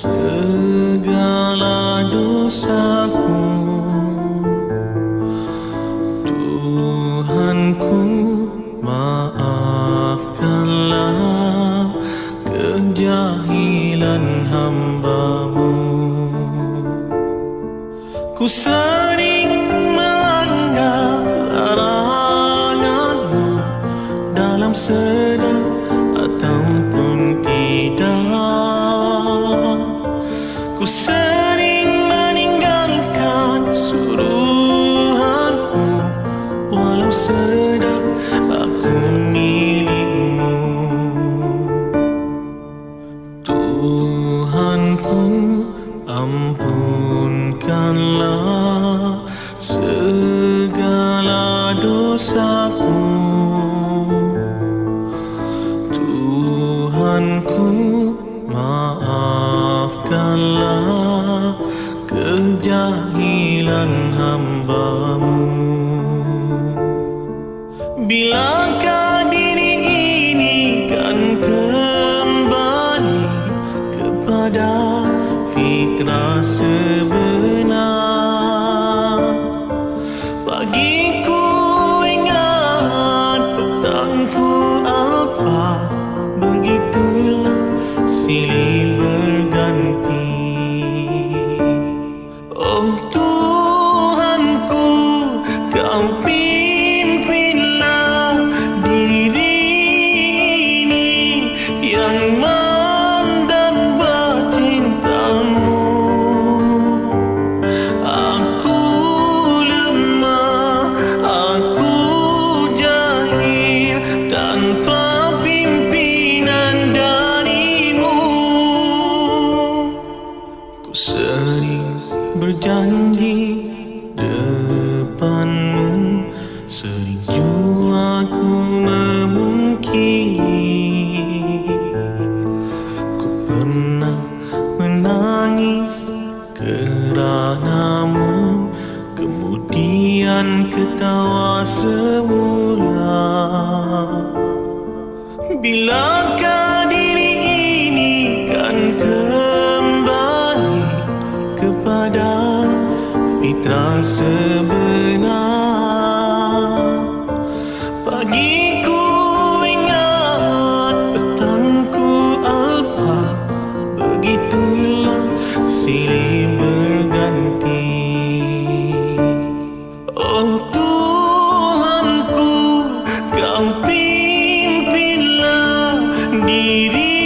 segala dosaku. Tuhanku, maafkanlah kejahilan hamba-Mu. Ku sering melanggar larangan-Mu dalam sedar ataupun tidak. Ku sering meninggalkan suruhan-Mu walau sedar aku milik-Mu. Tuhanku, ampunkanlah segala dosaku. Tuhanku, maafkanlah kejahilan hamba-Mu. Bilakah diri ini kan kembali kepada fitrah sebenar? Pagiku ingat, petangku apa, begitulah silih berganti. Oh Tuhanku, Kau pimpinlah diri ini yang mandan bercinta-Mu. Aku lemah, aku jahil tanpa pimpinan dari-Mu. Ku sering berjanji depan-Mu, sering jua ku memungkiri. Ku pernah menangis kerana-Mu, kemudian ketawa semula. Bilakah diri ini kan kembali kepada fitrah sebenar? Pagiku ingat, petangku apa, begitulah silih berganti. Oh Tuhanku, Kau pimpinlah diri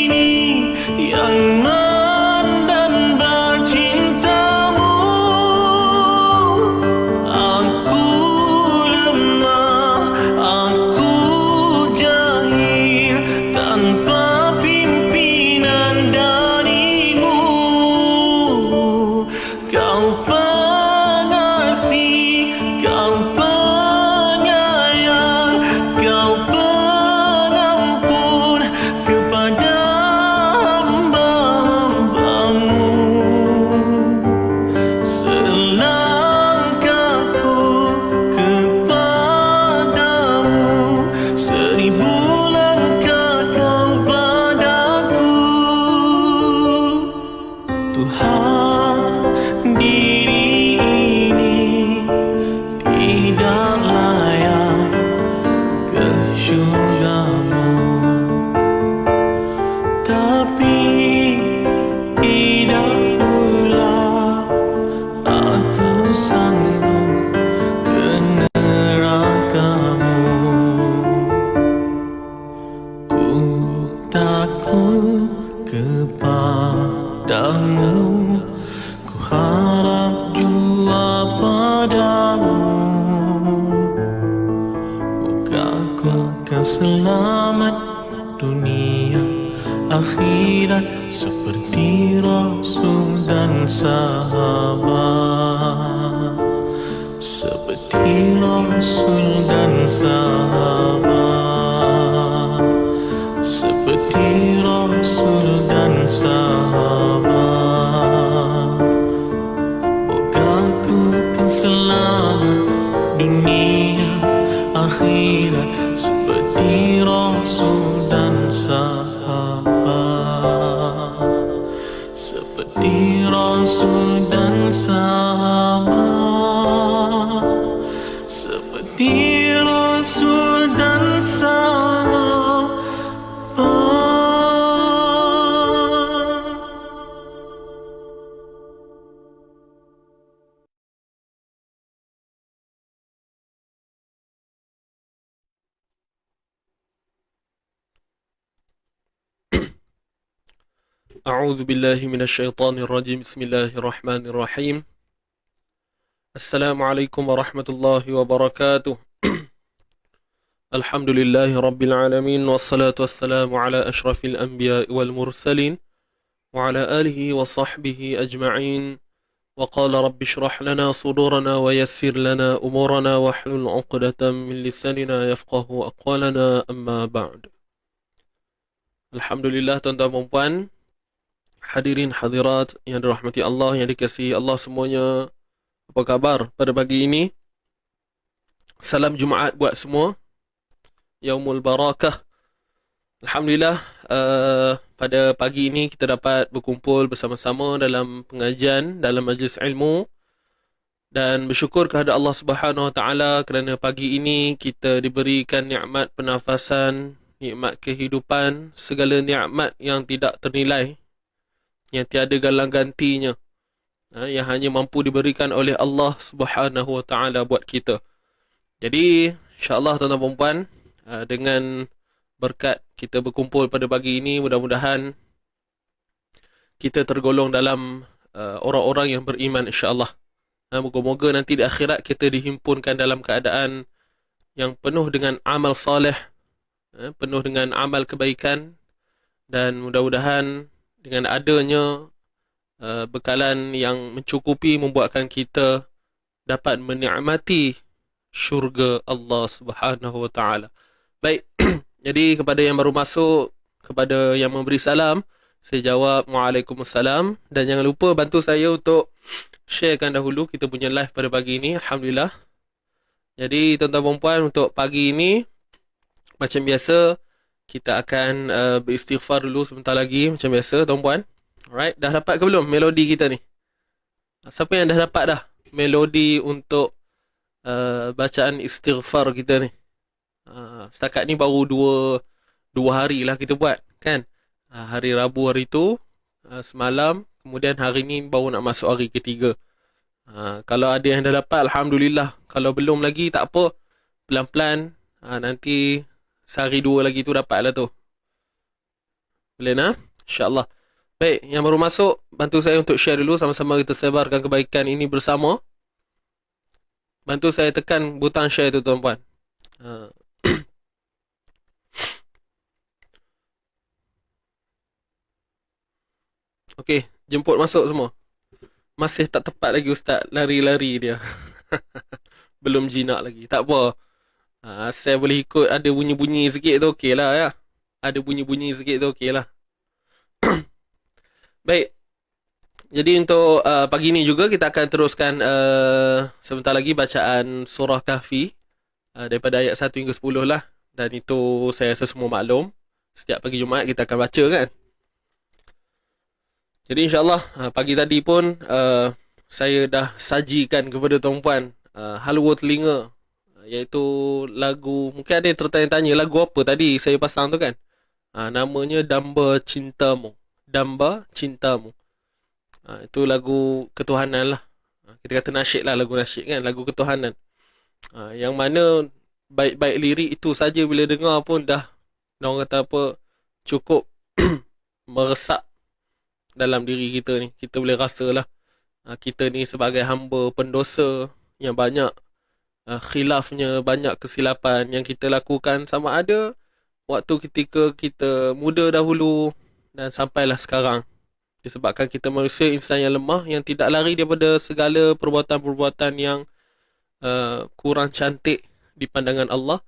ini yang mandan bercinta-Mu. Aku lemah, aku jahil tanpa pimpinan dari-Mu. Kau pengasih, Kau penyayang, Kau pengampun kepada hamba-hamba-Mu. Selangkahku kepadamu, 1000 langkah Kau padaku. Tuhan, diri ini tidak layak ke syurga-Mu, tapi tidak pula aku sanggup ke neraka-Mu. Ku takut kepadamu, ku harap jua padamu. Moga ku akan selamat dunia akhirat seperti Rasul dan sahabat. Seperti Rasul dan sahabat. Seperti Rasul dan sahabat. Moga ku akan selamat dunia akhirat seperti Rasul dan sahabat. seperti rasul dan sahabat, seperti rasul dan sahabat. أعوذ بالله من الشيطان الرجيم بسم الله الرحمن الرحيم السلام عليكم ورحمة الله وبركاته الحمد لله رب العالمين والصلاة والسلام على أشرف الأنبياء والمرسلين وعلى آله وصحبه أجمعين وقال رب اشرح لنا صدورنا ويسر لنا أمورنا واحلل عقدة من لساننا يفقه أقوالنا أما بعد. Alhamdulillah tuan-tuan dan puan, hadirin hadirat yang dirahmati Allah, yang dikasihi Allah semuanya. Apa khabar pada pagi ini? Salam Jumaat buat semua. Yaumul Barakah. Alhamdulillah, pada pagi ini kita dapat berkumpul bersama-sama dalam pengajian, dalam majlis ilmu, dan bersyukur kepada Allah Subhanahu Wa Taala kerana pagi ini kita diberikan nikmat pernafasan, nikmat kehidupan, segala nikmat yang tidak ternilai, yang tiada galang gantinya, yang hanya mampu diberikan oleh Allah Subhanahu Wa Taala buat kita. Jadi insya-Allah tuan-tuan dan puan, dengan berkat kita berkumpul pada pagi ini, mudah-mudahan kita tergolong dalam orang-orang yang beriman insya-Allah. Moga-moga nanti di akhirat kita dihimpunkan dalam keadaan yang penuh dengan amal soleh, penuh dengan amal kebaikan, dan mudah-mudahan dengan adanya bekalan yang mencukupi membuatkan kita dapat menikmati syurga Allah Subhanahu Wa Taala. Baik, jadi kepada yang baru masuk, kepada yang memberi salam, saya jawab Waalaikumsalam, dan jangan lupa bantu saya untuk sharekan dahulu kita punya live pada pagi ini. Alhamdulillah. Jadi tuan-tuan dan puan, untuk pagi ini macam biasa, kita akan beristighfar dulu sebentar lagi macam biasa, tuan-puan. Alright, dah dapat ke belum melodi kita ni? Siapa yang dah dapat dah melodi untuk bacaan istighfar kita ni? Setakat ni baru dua hari lah kita buat, kan? Hari Rabu hari tu, semalam, kemudian hari ni baru nak masuk hari ketiga. Kalau ada yang dah dapat, Alhamdulillah. Kalau belum lagi, tak apa, pelan-pelan, nanti sehari dua lagi tu dapat lah tu. Boleh nak? InsyaAllah. Baik, yang baru masuk, bantu saya untuk share dulu, sama-sama kita sebarkan kebaikan ini bersama. Bantu saya tekan butang share tu, tuan-puan. Okey, jemput masuk semua. Masih tak tepat lagi Ustaz, lari-lari dia. Belum jinak lagi. Tak apa. Saya boleh ikut, ada bunyi-bunyi sikit tu okey lah ya. Ada bunyi-bunyi sikit tu okey lah. Baik. Jadi untuk pagi ni juga kita akan teruskan sebentar lagi bacaan surah Kahfi, daripada ayat 1 hingga 10 lah. Dan itu saya rasa semua maklum, setiap pagi Jumaat kita akan baca, kan. Jadi insyaAllah pagi tadi pun saya dah sajikan kepada tuan-puan halwa telinga, iaitu lagu, mungkin ada yang tertanya-tanya lagu apa tadi saya pasang tu, kan. Namanya Damba Cintamu. Damba Cintamu. Itu lagu ketuhanan lah. Kita kata nasyid lah, lagu nasyid, kan, lagu ketuhanan. Yang mana baik-baik lirik itu saja bila dengar pun dah, orang kata apa, cukup meresap dalam diri kita ni. Kita boleh rasalah kita ni sebagai hamba pendosa yang banyak khilafnya, banyak kesilapan yang kita lakukan, sama ada waktu ketika kita muda dahulu dan sampailah sekarang. Disebabkan kita manusia insan yang lemah, yang tidak lari daripada segala perbuatan-perbuatan yang kurang cantik di pandangan Allah.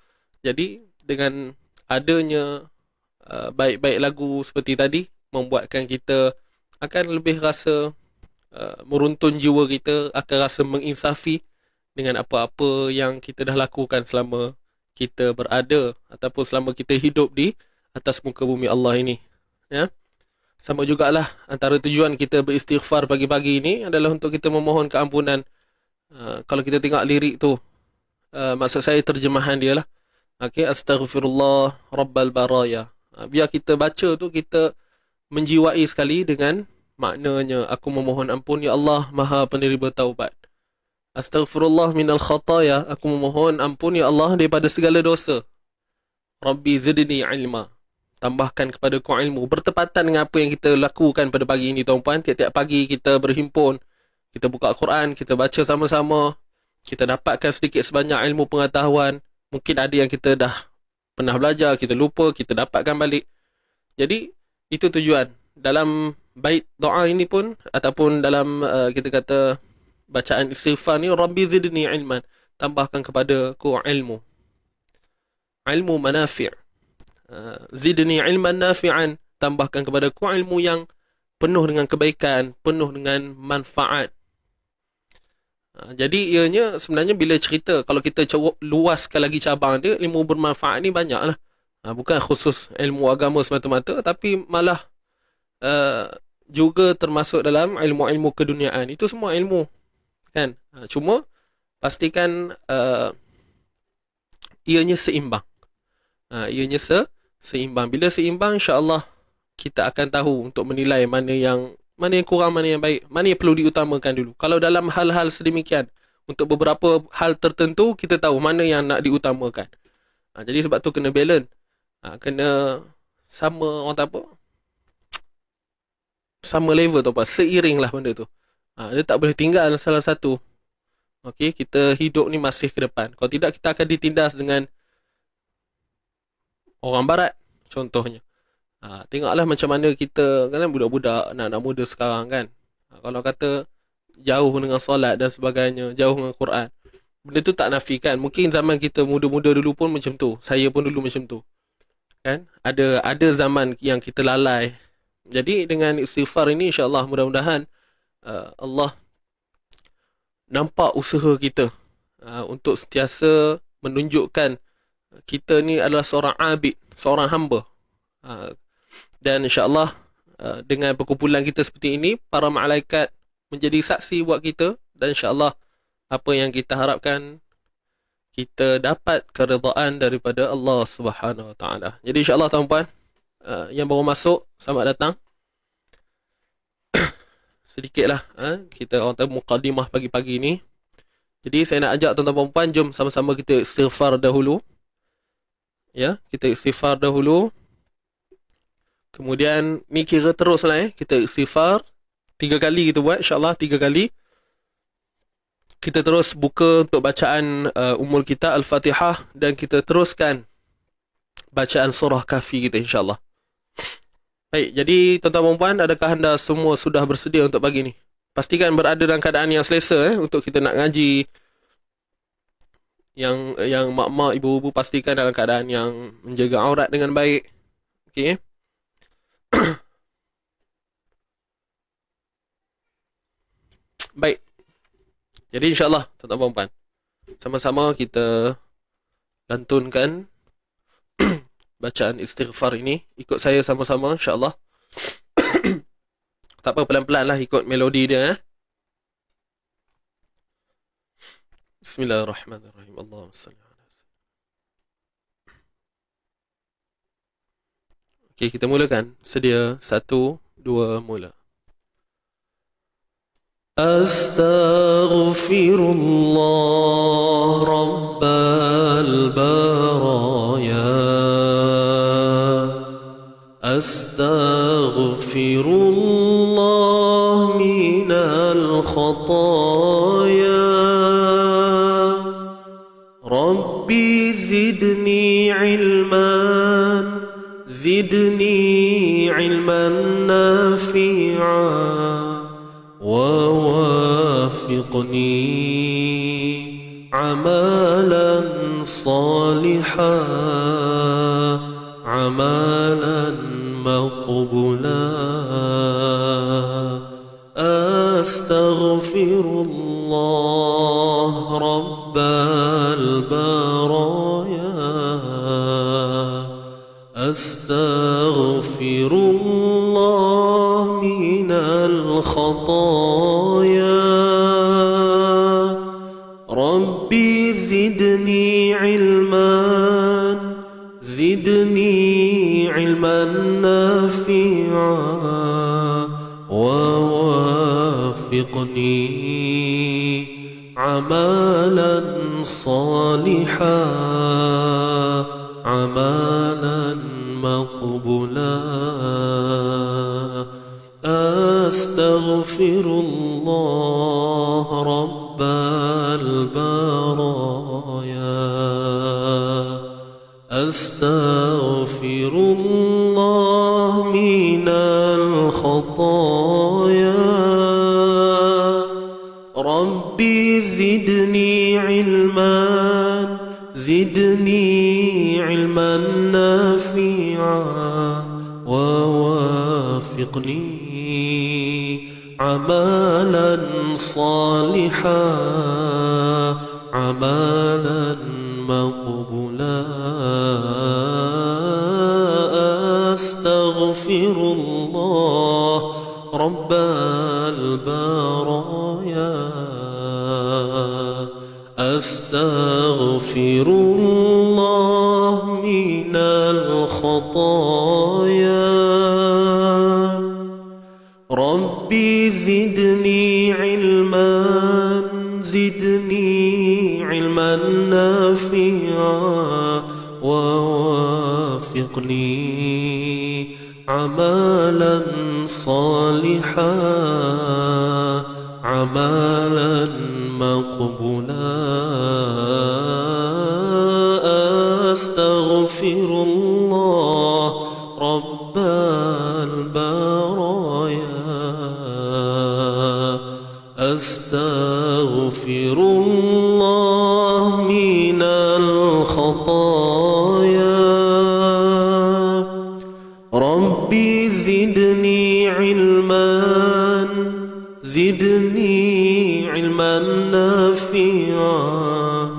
Jadi dengan adanya baik-baik lagu seperti tadi, membuatkan kita akan lebih rasa meruntun jiwa kita, akan rasa menginsafi dengan apa-apa yang kita dah lakukan selama kita berada ataupun selama kita hidup di atas muka bumi Allah ini, ya. Sama jugalah antara tujuan kita beristighfar pagi-pagi ini adalah untuk kita memohon keampunan. Kalau kita tengok lirik tu, maksud saya terjemahan dia lah. Okay, astaghfirullah rabbal baraya. Biar kita baca tu, kita menjiwai sekali dengan maknanya, aku memohon ampun ya Allah Maha penerima taubat. Astaghfirullah minal khataya, aku memohon ampun ya Allah daripada segala dosa. Rabbi zidni ilma, tambahkan kepadaku ilmu. Bertepatan dengan apa yang kita lakukan pada pagi ini, tuan-puan. Tiap-tiap pagi kita berhimpun, kita buka Al-Quran, kita baca sama-sama, kita dapatkan sedikit sebanyak ilmu pengetahuan. Mungkin ada yang kita dah pernah belajar, kita lupa, kita dapatkan balik. Jadi itu tujuan dalam bait doa ini pun, ataupun dalam kita kata bacaan istighfar ni, Rabbi zidni ilman, tambahkan kepadaku ilmu. Ilmu manafi'. Zidni ilman nafi'an, tambahkan kepadaku ilmu yang penuh dengan kebaikan, penuh dengan manfaat. Jadi ianya sebenarnya bila cerita, kalau kita luaskan lagi cabang dia, ilmu bermanfaat ni banyak lah. Bukan khusus ilmu agama semata-mata, tapi malah juga termasuk dalam ilmu-ilmu keduniaan. Itu semua ilmu, kan? Cuma pastikan ianya seimbang. Ianya seimbang. Bila seimbang, insya-Allah kita akan tahu untuk menilai mana yang kurang, mana yang baik, mana yang perlu diutamakan dulu. Kalau dalam hal-hal sedemikian, untuk beberapa hal tertentu, kita tahu mana yang nak diutamakan. Jadi sebab tu kena balance. Kena sama, orang tak apa, sama level tu apa, seiring lah benda tu. Dia tak boleh tinggal salah satu. Okey, kita hidup ni masih ke depan. Kalau tidak, kita akan ditindas dengan orang barat contohnya. Tengoklah macam mana kita, kan, budak-budak, anak-anak muda sekarang kan. Kalau kata jauh dengan solat dan sebagainya, jauh dengan Quran, benda tu tak nafikan. Mungkin zaman kita muda-muda dulu pun macam tu. Saya pun dulu macam tu. Kan? Ada zaman yang kita lalai. Jadi dengan istighfar ini, insya-Allah, mudah-mudahan Allah nampak usaha kita untuk sentiasa menunjukkan kita ni adalah seorang abid, seorang hamba. Dan insya-Allah dengan perkumpulan kita seperti ini, para malaikat menjadi saksi buat kita, dan insya-Allah apa yang kita harapkan, kita dapat keridaan daripada Allah Subhanahu Wa Taala. Jadi insya-Allah, tuan-puan, yang baru masuk, selamat datang. Sedikitlah kita orang tahu mukadimah pagi-pagi ni. Jadi saya nak ajak tuan-tuan puan-puan, jom sama-sama kita istighfar dahulu. Ya, kita istighfar dahulu. Kemudian ni kira teruslah kita istighfar 3 kali kita buat, insya-Allah 3 kali. Kita terus buka untuk bacaan umul kita Al-Fatihah, dan kita teruskan bacaan surah Kahfi kita, insya-Allah. Baik, jadi tuan-tuan puan-puan, adakah anda semua sudah bersedia untuk pagi ni? Pastikan berada dalam keadaan yang selesa untuk kita nak ngaji. Yang mak-mak, ibu-ibu, pastikan dalam keadaan yang menjaga aurat dengan baik. Okey. Baik. Jadi insya-Allah, tuan-tuan puan-puan, sama-sama kita lantunkan bacaan istighfar ini. Ikut saya sama-sama, insya-Allah. Tak apa, pelan-pelan lah ikut melodi dia. Bismillahirrahmanirrahim. Allahumma salli ala sayyidina. Okey, kita mulakan. Sedia, 1, 2, mula. Astaghfirullah rabbal baraya. Astaghfirullah minal khataya. Rabbi zidni ilman, zidni ilman nafi'an, ووافقني عملا صالحا عملا مقبولا. أستغفر الله رب البرايا. أستغفر الله الخطايا ربي زدني علما نافعا ووافقني عملا صالحا عملا مقبولا أستغفر الله رب البرايا أستغفر الله من الخطايا ربي زدني علما نافعا ووافقني عملا صالحا عملا مقبولا أستغفر الله رب البرايا أستغفر الله من الخطايا ربي زدني علما نافعا ووافقني عملا صالحا عملا مقبولا أستغفر الله رب البرايا أستغفر الله من الخطايا ربي زدني علما نافعا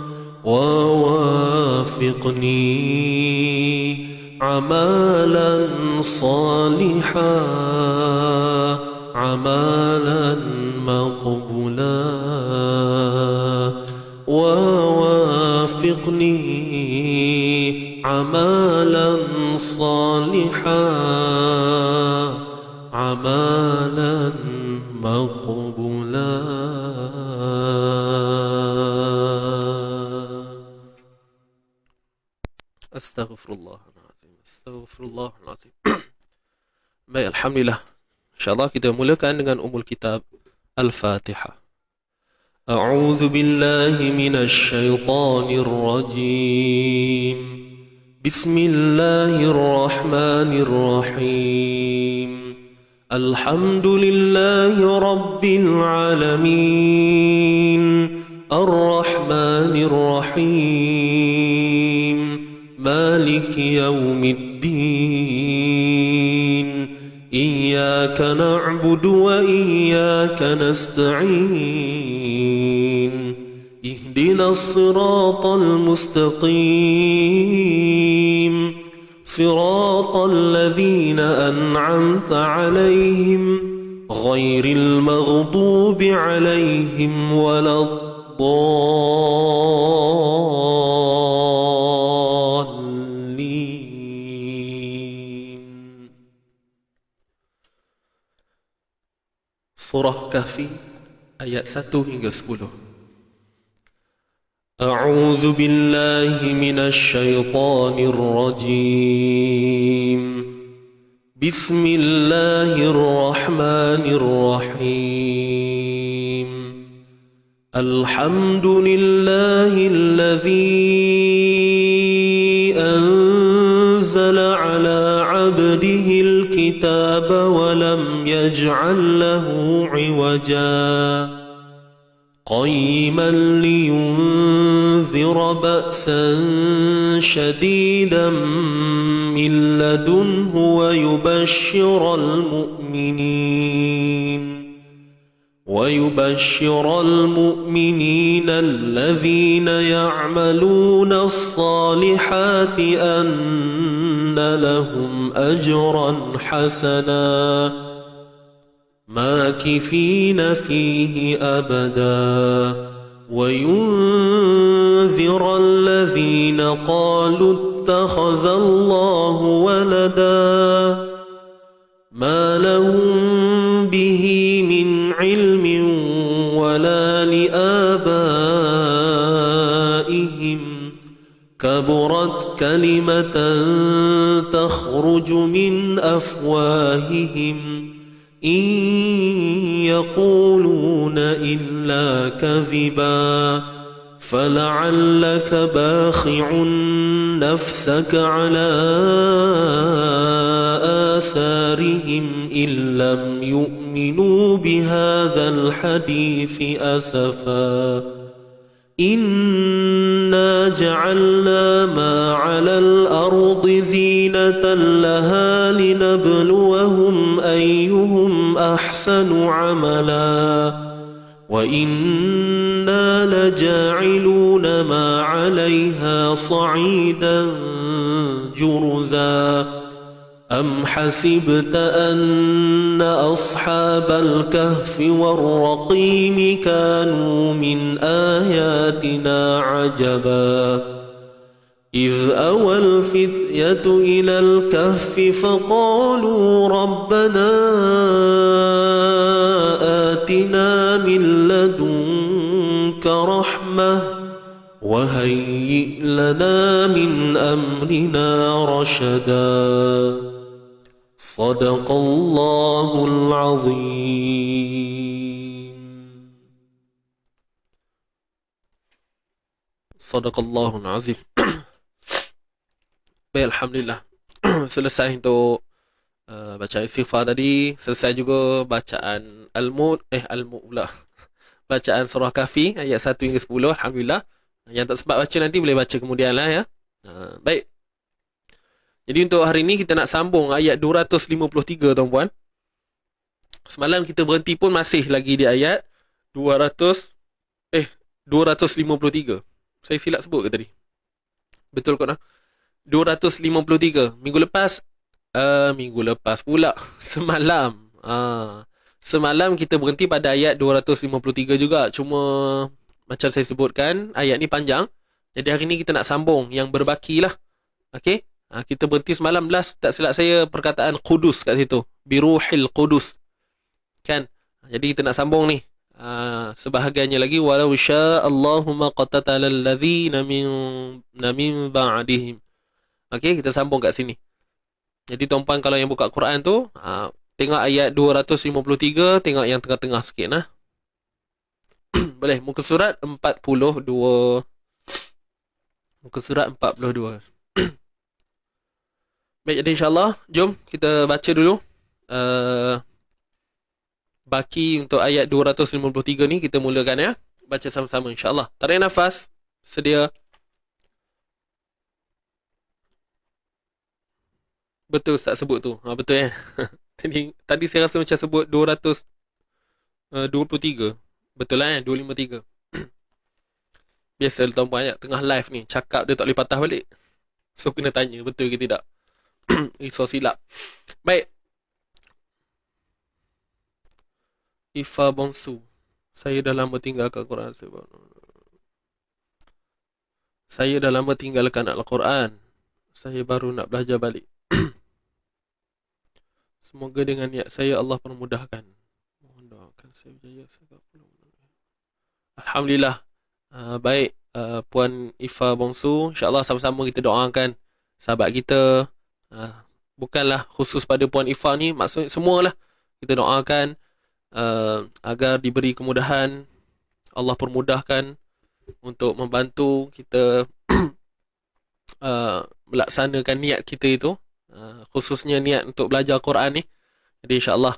ووافقني عملا صالحا عملا مقبولا ووافقني عملا صالحا عملا مقبولا أستغفر الله العظيم. أستغفر الله العظيم. Baik, alhamdulillah. Insyaallah kita mulakan dengan umul kitab Al-Fatihah. A'udzu billahi minasy syaithanir rajim. Bismillahirrahmanirrahim. Alhamdulillahi rabbil alamin. Ar-Rahmanir Rahim. Maliki yaumiddin. إياك نعبد وإياك نستعين اهدنا الصراط المستقيم صراط الذين أنعمت عليهم غير المغضوب عليهم ولا Surah Kahfi ayat 1 hingga 10. A'udzu billahi minasy syaithanir rajim. Bismillahirrahmanirrahim. Alhamdulillahilladzi anzala ala 'abdihil kitaba wa lam yaj'al lahu عوجا قيما لينذر بأسا شديدا من لدنه ويبشر المؤمنين الذين يعملون الصالحات أن لهم أجرا حسنا ماكثين فيه أبدا وينذر الذين قالوا اتخذ الله ولدا ما لهم به من علم ولا لآبائهم كبرت كلمة تخرج من أفواههم إن يقولون إلا كذبا فلعلك باخع نفسك على آثارهم إن لم يؤمنوا بهذا الحديث أسفا إنا جعلنا ما على الأرض زينة لها لنبلوهم أيهم أحسن عملا وإنا لجاعلون ما عليها صعيدا جرزا أم حسبت أن أصحاب الكهف والرقيم كانوا من آياتنا عجبا إذ أوى الفتية إلى الكهف فقالوا ربنا آتنا من لدنك رحمة وهيئ لنا من أمرنا رشدا صدق الله العظيم. Sadaqallahul azim. Baik, alhamdulillah. Selesai untuk bacaan istighfar tadi, selesai juga bacaan al-mulk pula. Bacaan surah Kahfi ayat 1 hingga 10, alhamdulillah. Yang tak sempat baca nanti boleh baca kemudian lah ya. Baik. Jadi untuk hari ni kita nak sambung ayat 253 tuan-puan. Semalam kita berhenti pun masih lagi di ayat 253. Saya silap sebut ke tadi? Betul kot nah? 253. Minggu lepas pula. Semalam. Semalam kita berhenti pada ayat 253 juga. Cuma macam saya sebutkan, ayat ni panjang. Jadi hari ni kita nak sambung yang berbaki lah. Okey? Kita berhenti semalam last, tak silap saya, perkataan Qudus kat situ. Biruhil Qudus. Kan? Jadi kita nak sambung ni. Sebahagiannya lagi, walau sya'allahu ma qatatala alladhina min ba'dihim. Okey, kita sambung kat sini. Jadi tuan-puan kalau yang buka Quran tu, tengok ayat 253, tengok yang tengah-tengah sikit nah. Boleh, muka surat 42. Muka surat 42. Baik, jadi insyaAllah, jom kita baca dulu. Baki untuk ayat 253 ni kita mulakan ya. Baca sama-sama insyaAllah. Tarik nafas. Sedia. Betul Ustaz sebut tu. Betul ya. Tadi saya rasa macam sebut 223. Betul lah ya, 253. Biasa tuan-puan ya, tengah live ni, cakap dia tak boleh patah balik. So kena tanya, betul ke tidak? Risau silap. Baik. Ifa Bongsu. Saya dah lama tinggalkan Quran. Saya dah lama tinggalkan Al-Quran. Saya baru nak belajar balik. Semoga dengan niat saya Allah permudahkan. Mohon doakan saya berjaya. Alhamdulillah. Baik, Puan Ifa Bongsu, insyaAllah sama-sama kita doakan sahabat kita. Bukanlah khusus pada Puan Ifa ni, maksudnya semualah kita doakan agar diberi kemudahan, Allah permudahkan untuk membantu kita melaksanakan niat kita itu, khususnya niat untuk belajar Quran ni. Jadi insyaAllah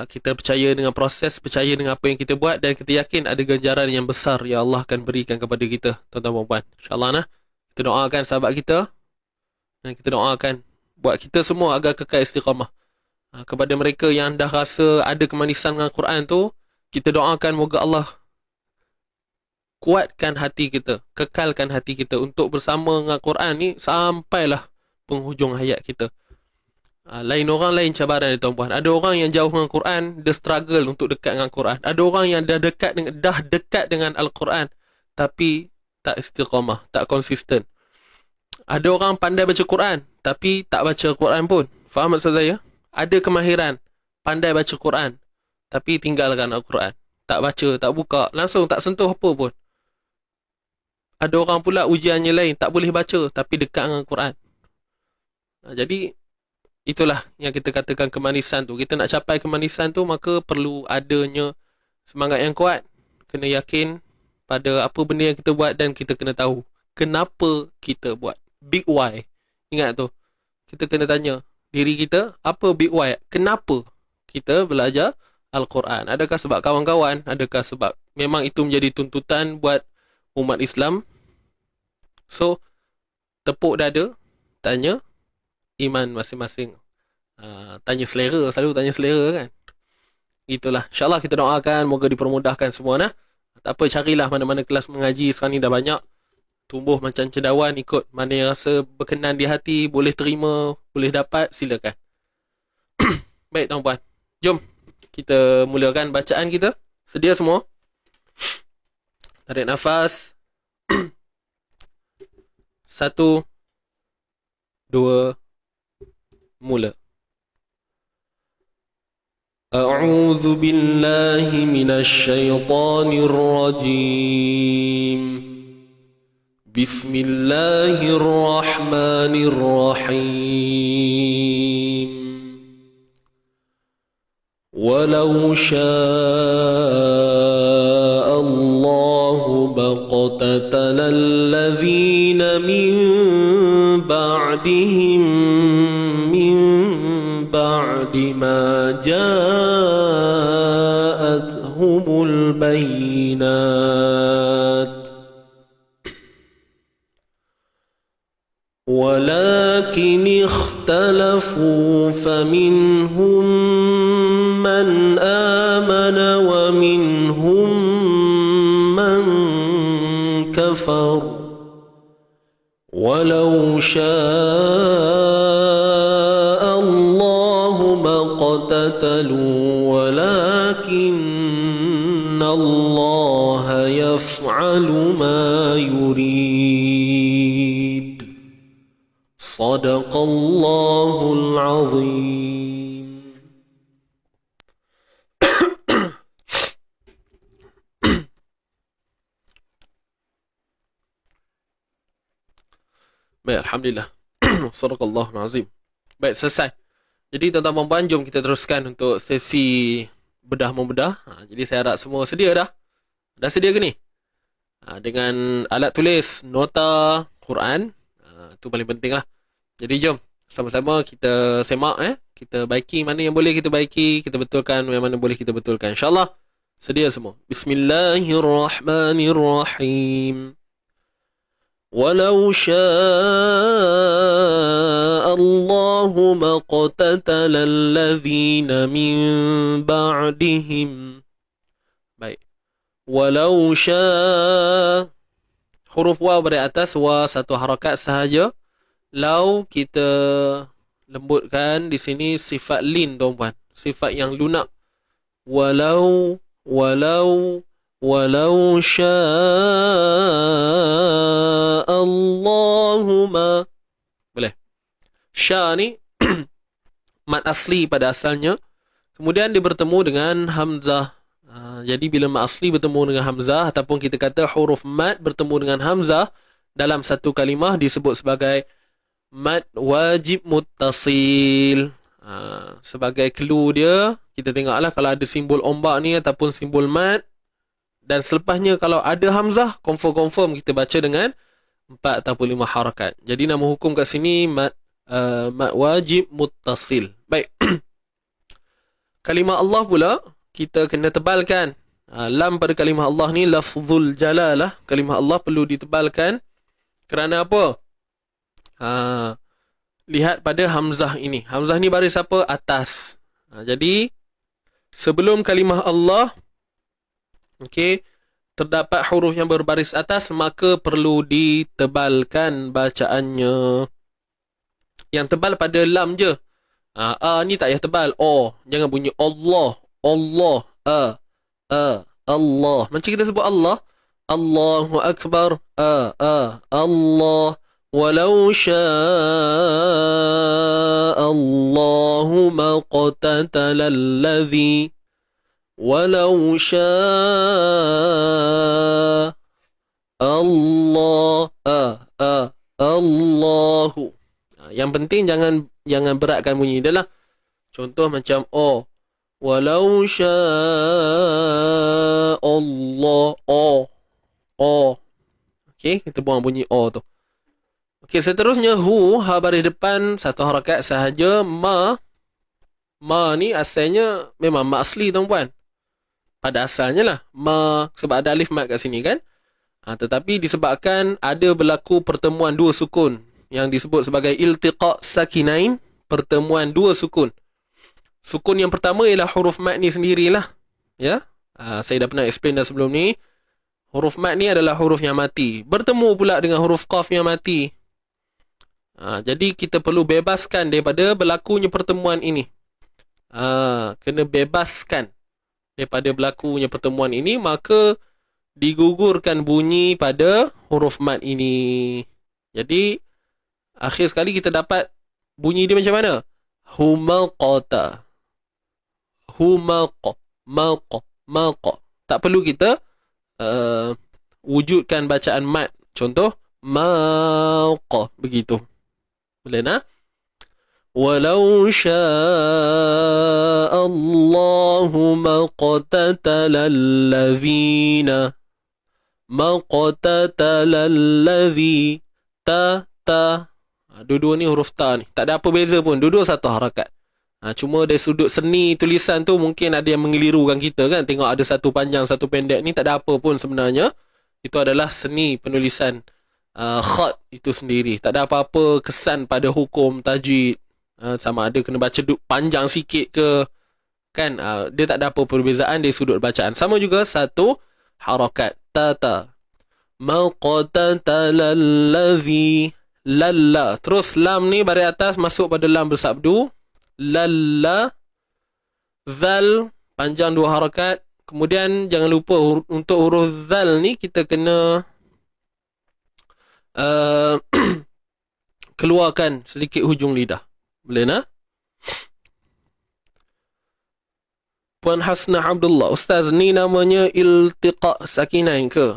kita percaya dengan proses, percaya dengan apa yang kita buat, dan kita yakin ada ganjaran yang besar yang Allah akan berikan kepada kita, tuan-tuan dan puan. InsyaAllah nah, kita doakan sahabat kita, dan kita doakan buat kita semua agar kekal istiqamah. Kepada mereka yang dah rasa ada kemanisan dengan Quran tu, kita doakan moga Allah kuatkan hati kita, kekalkan hati kita untuk bersama dengan Quran ni sampailah penghujung hayat kita. Lain orang, lain cabaran dia tuan-puan. Ada orang yang jauh dengan Quran, dia struggle untuk dekat dengan Quran. Ada orang yang dah dekat dengan Al-Quran, tapi tak istiqamah, tak konsisten. Ada orang pandai baca Quran, tapi tak baca Quran pun. Faham maksud saya? Ada kemahiran, pandai baca Quran, tapi tinggalkan Al-Quran. Tak baca, tak buka, langsung tak sentuh apa pun. Ada orang pula ujiannya lain, tak boleh baca, tapi dekat dengan Quran. Jadi, itulah yang kita katakan kemanisan tu. Kita nak capai kemanisan tu, maka perlu adanya semangat yang kuat. Kena yakin pada apa benda yang kita buat dan kita kena tahu kenapa kita buat. Big why. Ingat tu. Kita kena tanya diri kita, apa big why? Kenapa kita belajar Al-Quran? Adakah sebab kawan-kawan? Adakah sebab memang itu menjadi tuntutan buat umat Islam? So, tepuk dada, tanya iman masing-masing. Tanya selera, selalu tanya selera kan. Itulah, insyaAllah kita doakan moga dipermudahkan semua nah. Tak apa, carilah mana-mana kelas mengaji sekarang ni dah banyak. Tumbuh macam cendawan, ikut mana yang rasa berkenan di hati, boleh terima, boleh dapat, silakan. Baik tuan-puan, jom kita mulakan bacaan kita. Sedia semua? Tarik nafas. 1, 2, mula. A'udzu billahi minasy syaithanir rajim. Bismillahirrahmanirrahim. Walau syaa Allahu maqtatala alladhina min ba'dihim min ba'di ma ja'atuhumul bayyinat walakin ikhtalafu faminhum man amana wa minhum man kafar walau syaa Allahu maqtatalu walakinna Allaha yaf'alu ma yurid. Sadaqallahul azim. Baik, alhamdulillah. Sadaqallahul azim. Baik, selesai. Jadi tuan-tuan dan puan, jom kita teruskan untuk sesi bedah membedah. Jadi saya harap semua sedia dah. Dah sedia ke ni? Dengan alat tulis, nota, Quran. Itu paling penting lah. Jadi jom sama-sama kita semak. Kita baiki mana yang boleh kita baiki, kita betulkan yang mana boleh kita betulkan. InsyaAllah sedia semua. Bismillahirrahmanirrahim. Walau syaa Allahu maqtatala alladhina min ba'dihim. Baik. Walau syaa, huruf waw dari atas, wa satu harakat sahaja. Lau kita lembutkan di sini sifat lin tuan-puan, sifat yang lunak. Walau syaa Allahumma. Boleh. Sya ni mat asli pada asalnya, kemudian dia bertemu dengan hamzah. Jadi bila mat asli bertemu dengan hamzah, ataupun kita kata huruf mat bertemu dengan hamzah dalam satu kalimah disebut sebagai mat wajib muttasil. Sebagai clue dia, kita tengoklah kalau ada simbol ombak ni ataupun simbol mat, dan selepasnya kalau ada hamzah, confirm kita baca dengan 4 ataupun 5 harakat. Jadi nama hukum kat sini mat wajib muttasil. Baik. Kalimah Allah pula kita kena tebalkan. Lam pada kalimah Allah ni lafzul jalalah. Kalimah Allah perlu ditebalkan. Kerana apa? Lihat pada hamzah ini. Hamzah ni baris apa? Atas. Jadi sebelum kalimah Allah, okey, terdapat huruf yang berbaris atas, maka perlu ditebalkan bacaannya. Yang tebal pada lam je. Ni tak payah tebal. Jangan bunyi Allah. Allah. Allah. Macam kita sebut Allah. Allahu Akbar. Allah. Walau sya'allahu maqtatala alladhi. Walau sya'allahu. Allahu. Yang penting jangan beratkan bunyi dia lah. Contoh macam walau sya'allah. Okey, kita buang bunyi tu. Okey, seterusnya ha baris depan satu harakat sahaja. Ma ni asalnya memang ma asli tuan-puan. Pada asalnya lah ma, sebab ada alif mat kat sini kan. Tetapi disebabkan ada berlaku pertemuan dua sukun yang disebut sebagai iltiqa' sakinain, pertemuan dua sukun. Sukun yang pertama ialah huruf mat ni sendirilah. Ya. Saya dah pernah explain dah sebelum ni. Huruf mat ni adalah huruf yang mati. Bertemu pula dengan huruf qaf yang mati. Jadi kita perlu bebaskan daripada berlakunya pertemuan ini. Kena bebaskan daripada berlakunya pertemuan ini, maka digugurkan bunyi pada huruf mat ini. Jadi akhir sekali kita dapat bunyi dia macam mana? Humaqata. Maqa. Tak perlu kita wujudkan bacaan mat. Contoh maqa, begitu. Boleh nak? Walau sya'allahu maqtatala alladhina. Maqtatala alladhi. Ta. Dua-dua ni huruf ta ni. Tak ada apa beza pun. Dua-dua satu harakat. Cuma dari sudut seni tulisan tu mungkin ada yang mengelirukan kita kan. Tengok ada satu panjang, satu pendek ni. Tak ada apa pun sebenarnya. Itu adalah seni penulisan khat itu sendiri. Tak ada apa-apa kesan pada hukum tajwid. Sama ada kena baca panjang sikit ke kan. Dia tak ada apa perbezaan dari sudut bacaan. Sama juga satu harakat. Ta. Maqtatala allazi. Lalla. Terus lam ni baris atas masuk pada lam bersabdu. Lalla. Zal. Panjang dua harakat. Kemudian jangan lupa untuk huruf zal ni kita kena keluarkan sedikit hujung lidah. Boleh nak? Puan Hasnah Abdullah, Ustaz, ni namanya iltiqa' sakinain ke?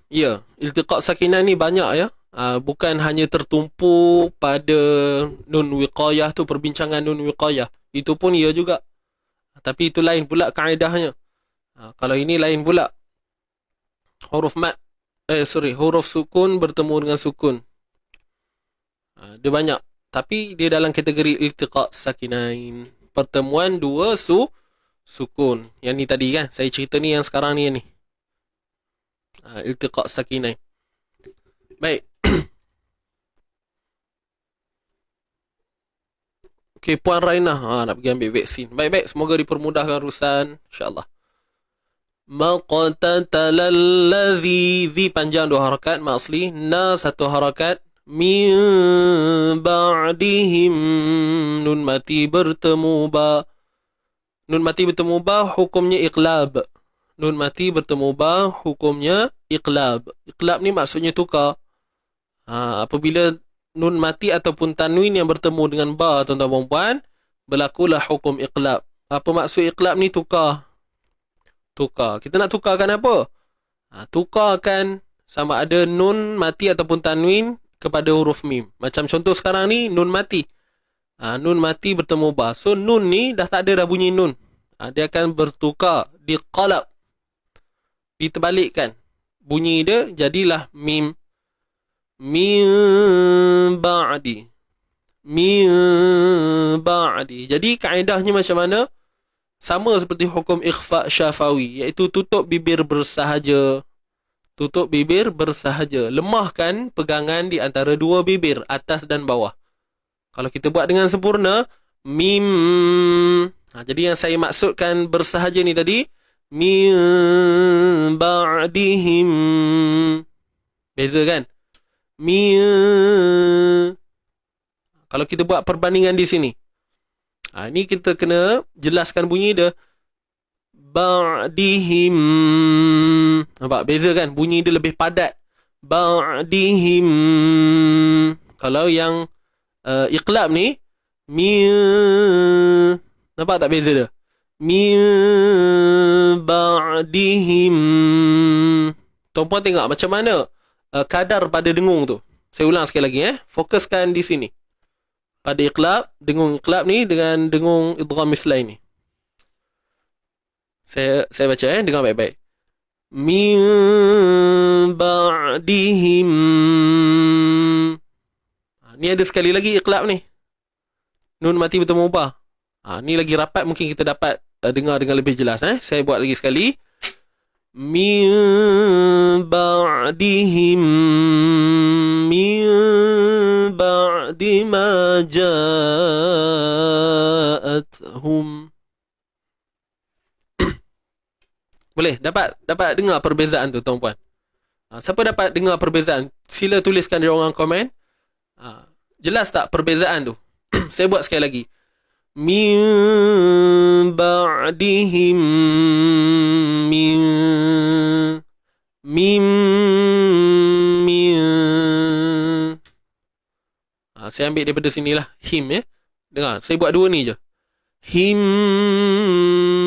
Ya, iltiqa' sakinain ni banyak ya. Bukan hanya tertumpu pada nun wiqayah tu, perbincangan nun wiqayah. Itu pun ya juga. Tapi itu lain pula kaedahnya. Kalau ini lain pula. Huruf mat. Huruf sukun bertemu dengan sukun. Dia banyak. Tapi dia dalam kategori iltiqa' sakinain. Pertemuan dua sukun. Yang ni tadi kan. Saya cerita ni yang sekarang ni. Iltiqa' sakinain. Baik. Okey, Puan Rainah. Nak pergi ambil vaksin. Baik-baik. Semoga dipermudahkan urusan. InsyaAllah. Maqtatala alladhi. Zi panjang dua harakat. Mak asli. Na satu harakat. Min ba'dihim. Nun mati bertemu ba. Nun mati bertemu ba hukumnya iqlab. Nun mati bertemu ba hukumnya iqlab. Iqlab ni maksudnya tukar. Apabila nun mati ataupun tanwin yang bertemu dengan ba, tuan-tuan dan puan, berlakulah hukum iqlab. Apa maksud iqlab ni? Tukar. Kita nak tukarkan apa? Tukarkan sama ada nun mati ataupun tanwin kepada huruf mim. Macam contoh sekarang ni, nun mati. Nun mati bertemu ba. So, nun ni dah tak ada dah bunyi nun. Dia akan bertukar. Diqalab. Diterbalikkan. Bunyi dia jadilah mim. Min ba'di. Min ba'di. Jadi, kaedahnya macam mana? Sama seperti hukum ikhfa' syafawi. Iaitu tutup bibir bersahaja. Tutup bibir bersahaja. Lemahkan pegangan di antara dua bibir, atas dan bawah. Kalau kita buat dengan sempurna, mim. Jadi yang saya maksudkan bersahaja ni tadi, min ba'dihim. Beza kan? Min. Kalau kita buat perbandingan di sini, Ni kita kena jelaskan bunyi dia. Ba'dihim. Nampak beza kan? Bunyi dia lebih padat. Ba'dihim. Kalau yang iqlab ni, min. Nampak tak beza dia? Min ba'dihim. Tuan-puan tengok macam mana kadar pada dengung tu. Saya ulang sekali lagi Fokuskan di sini. Pada iqlab, dengung iqlab ni dengan dengung idgham mithlain ni. Saya baca dengar baik-baik. Min ba'dihim. Ni ada sekali lagi iqlab ni. Nun mati bertemu ba. Ni lagi rapat, mungkin kita dapat dengar dengan lebih jelas. Saya buat lagi sekali. Min ba'dihim. Min ba'di ma ja'athum. Boleh? Dapat dengar perbezaan tu, tuan-puan? Siapa dapat dengar perbezaan? Sila tuliskan di ruangan komen. Jelas tak perbezaan tu? Saya buat sekali lagi. Min ba'dihim. Min. Saya ambil daripada sinilah. Him Dengar, saya buat dua ni je. Him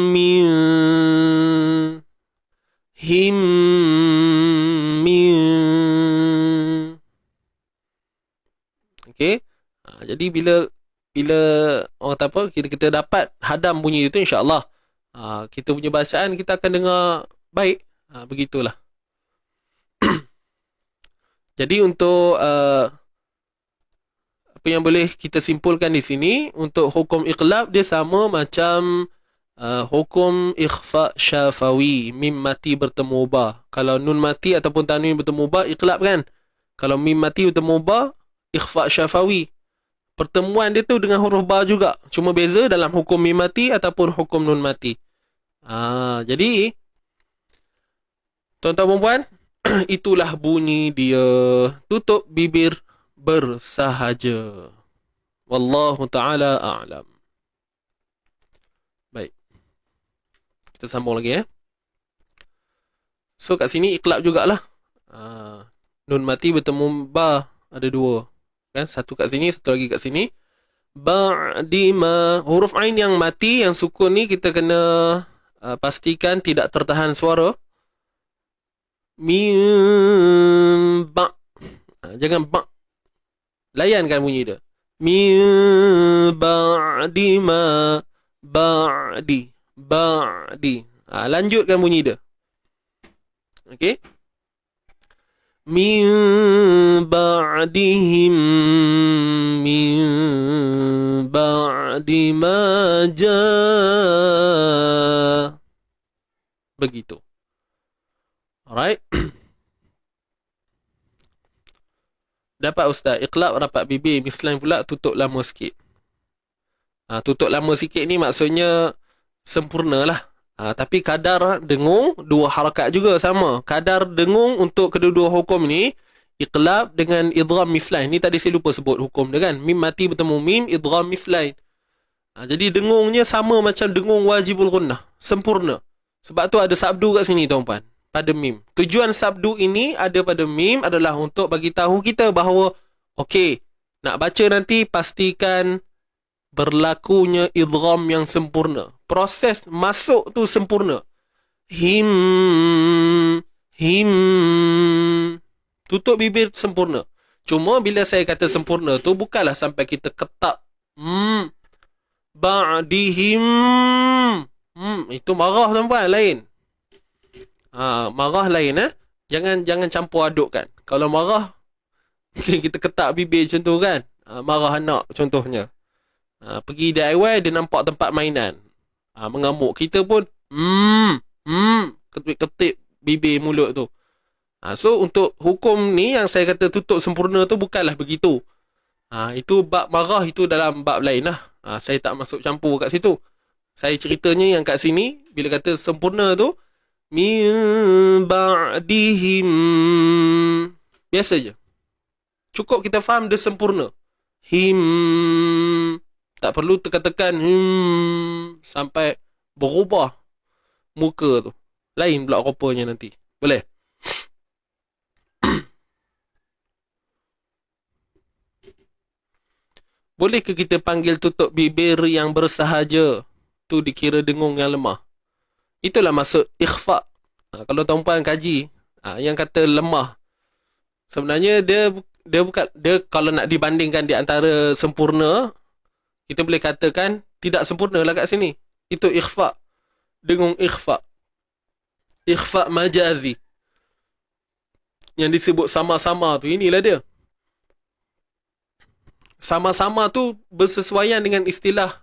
min. Him min. Okey. Jadi bila orang kata apa, kita dapat hadam bunyi itu, insya-Allah kita punya bacaan kita akan dengar baik. Begitulah. Jadi untuk apa yang boleh kita simpulkan di sini, untuk hukum iqlab dia sama macam hukum ikhfa syafawi, mim mati bertemu ba. Kalau nun mati ataupun tanwin bertemu ba, iqlab kan. Kalau mim mati bertemu ba, ikhfa syafawi. Pertemuan dia tu dengan huruf ba juga, cuma beza dalam hukum mim mati ataupun hukum nun mati. Jadi tuan-tuan dan puan, itulah bunyi dia. Tutup bibir bersahaja. Wallahu ta'ala a'lam. Baik. Kita sambung lagi So kat sini iqlab jugalah. Nun mati bertemu ba, ada dua. Kan? Satu kat sini, satu lagi kat sini. Ba'di ma. Huruf ain yang mati, yang sukun ni kita kena pastikan tidak tertahan suara. Min ba. Jangan ba. Layankan bunyi dia. Min ba'di ma. Ba'di. Lanjutkan bunyi dia. Okey. Min ba'dihim. Min ba'di ma ja'. Begitu. Alright. Dapat ustaz, iqlab rapat bibir, mislan pula tutup lama sikit. Tutup lama sikit ni maksudnya sempurna lah. Tapi kadar dengung dua harakat juga sama. Kadar dengung untuk kedua-dua hukum ni, iqlab dengan idgham mislain. Ni tadi saya lupa sebut hukum dia kan. Mim mati bertemu mim, idgham mislain. Jadi dengungnya sama macam dengung wajibul gunnah, sempurna. Sebab tu ada sabdu kat sini tuan-puan, pada mim. Tujuan sabdu ini ada pada mim adalah untuk bagi tahu kita bahawa okey, nak baca nanti pastikan berlakunya idgham yang sempurna. Proses masuk tu sempurna. Him. Tutup bibir sempurna. Cuma bila saya kata sempurna tu bukanlah sampai kita ketak. Ba'dihim. Itu marah tuan-puan, lain. Marah lain Jangan campur adukkan. Kalau marah mungkin kita ketak bibir macam tu kan. Marah anak contohnya. Pergi DIY, dia nampak tempat mainan. Mengamuk. Kita pun ketip-ketip bibir mulut tu. So untuk hukum ni yang saya kata tutup sempurna tu bukanlah begitu. Itu bab marah, itu dalam bab lain lah. Saya tak masuk campur kat situ. Saya ceritanya yang kat sini, bila kata sempurna tu, min ba'dihim, biasa je. Cukup kita faham dia sempurna. Him. Tak perlu tekan-tekan sampai berubah muka tu. Lain pula rupanya nanti. Boleh? Boleh ke kita panggil tutup bibir yang bersahaja tu dikira dengung yang lemah? Itulah maksud ikhfa. Kalau tuan-puan kaji, yang kata lemah, sebenarnya dia bukan, dia kalau nak dibandingkan di antara sempurna, kita boleh katakan tidak sempurna lah kat sini. Itu ikhfa. Dengung ikhfa. Ikhfa majazi. Yang disebut sama-sama tu, inilah dia. Sama-sama tu bersesuaian dengan istilah.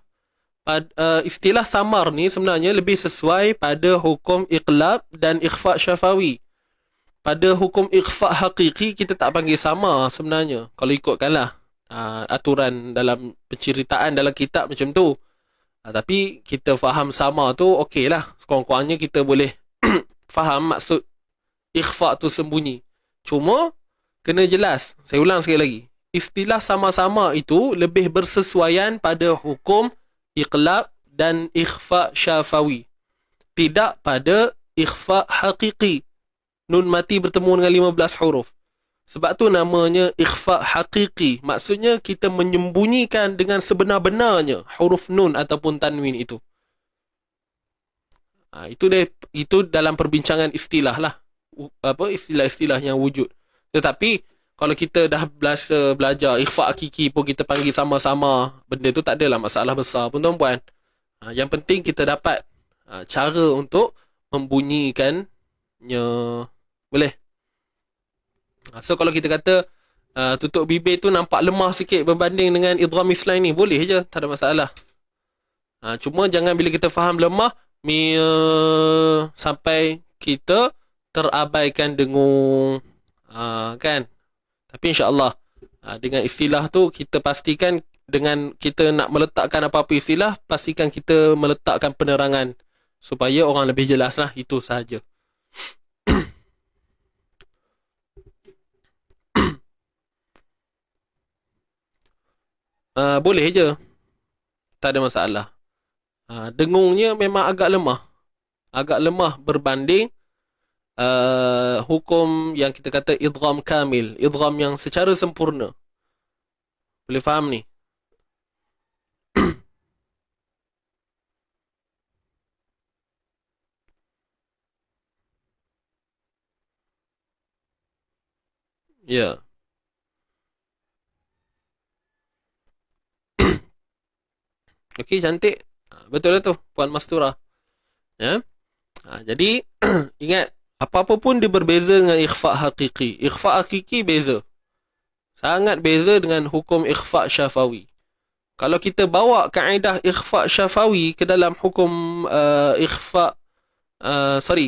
Istilah samar ni sebenarnya lebih sesuai pada hukum iqlab dan ikhfa syafawi. Pada hukum ikhfa hakiki, kita tak panggil sama sebenarnya. Kalau ikutkanlah aturan dalam penceritaan dalam kitab macam tu. Tapi kita faham sama tu okey lah. Sekurang-kurangnya kita boleh faham maksud ikhfa tu sembunyi. Cuma kena jelas. Saya ulang sekali lagi. Istilah sama-sama itu lebih bersesuaian pada hukum iqlab dan ikhfa syafawi. Tidak pada ikhfa hakiki. Nun mati bertemu dengan 15 huruf. Sebab tu namanya ikhfa hakiki. Maksudnya kita menyembunyikan dengan sebenar-benarnya huruf nun ataupun tanwin itu. Itu dalam perbincangan istilah lah. Istilah-istilah yang wujud. Tetapi kalau kita dah belajar ikhfa hakiki pun kita panggil sama-sama, benda tu tak adalah masalah besar pun tuan-puan. Yang penting kita dapat cara untuk membunyikannya. Boleh? So kalau kita kata tutup bibir tu nampak lemah sikit berbanding dengan idgham islam ni, boleh je, tak ada masalah. Cuma jangan bila kita faham lemah sampai kita terabaikan dengung, kan? Tapi insya-Allah dengan istilah tu kita pastikan, dengan kita nak meletakkan apa-apa istilah, pastikan kita meletakkan penerangan supaya orang lebih jelas lah. Itu sahaja. Boleh je, tak ada masalah. Dengungnya memang agak lemah berbanding hukum yang kita kata idgham kamil, idgham yang secara sempurna. Boleh faham ni? Ya. Okey, cantik. Betul lah tu, Puan Mastura. Ya. Jadi ingat, apa-apa pun dia berbeza dengan ikhfa hakiki. Ikhfa hakiki beza. Sangat beza dengan hukum ikhfa syafawi. Kalau kita bawa kaedah ikhfa syafawi ke dalam hukum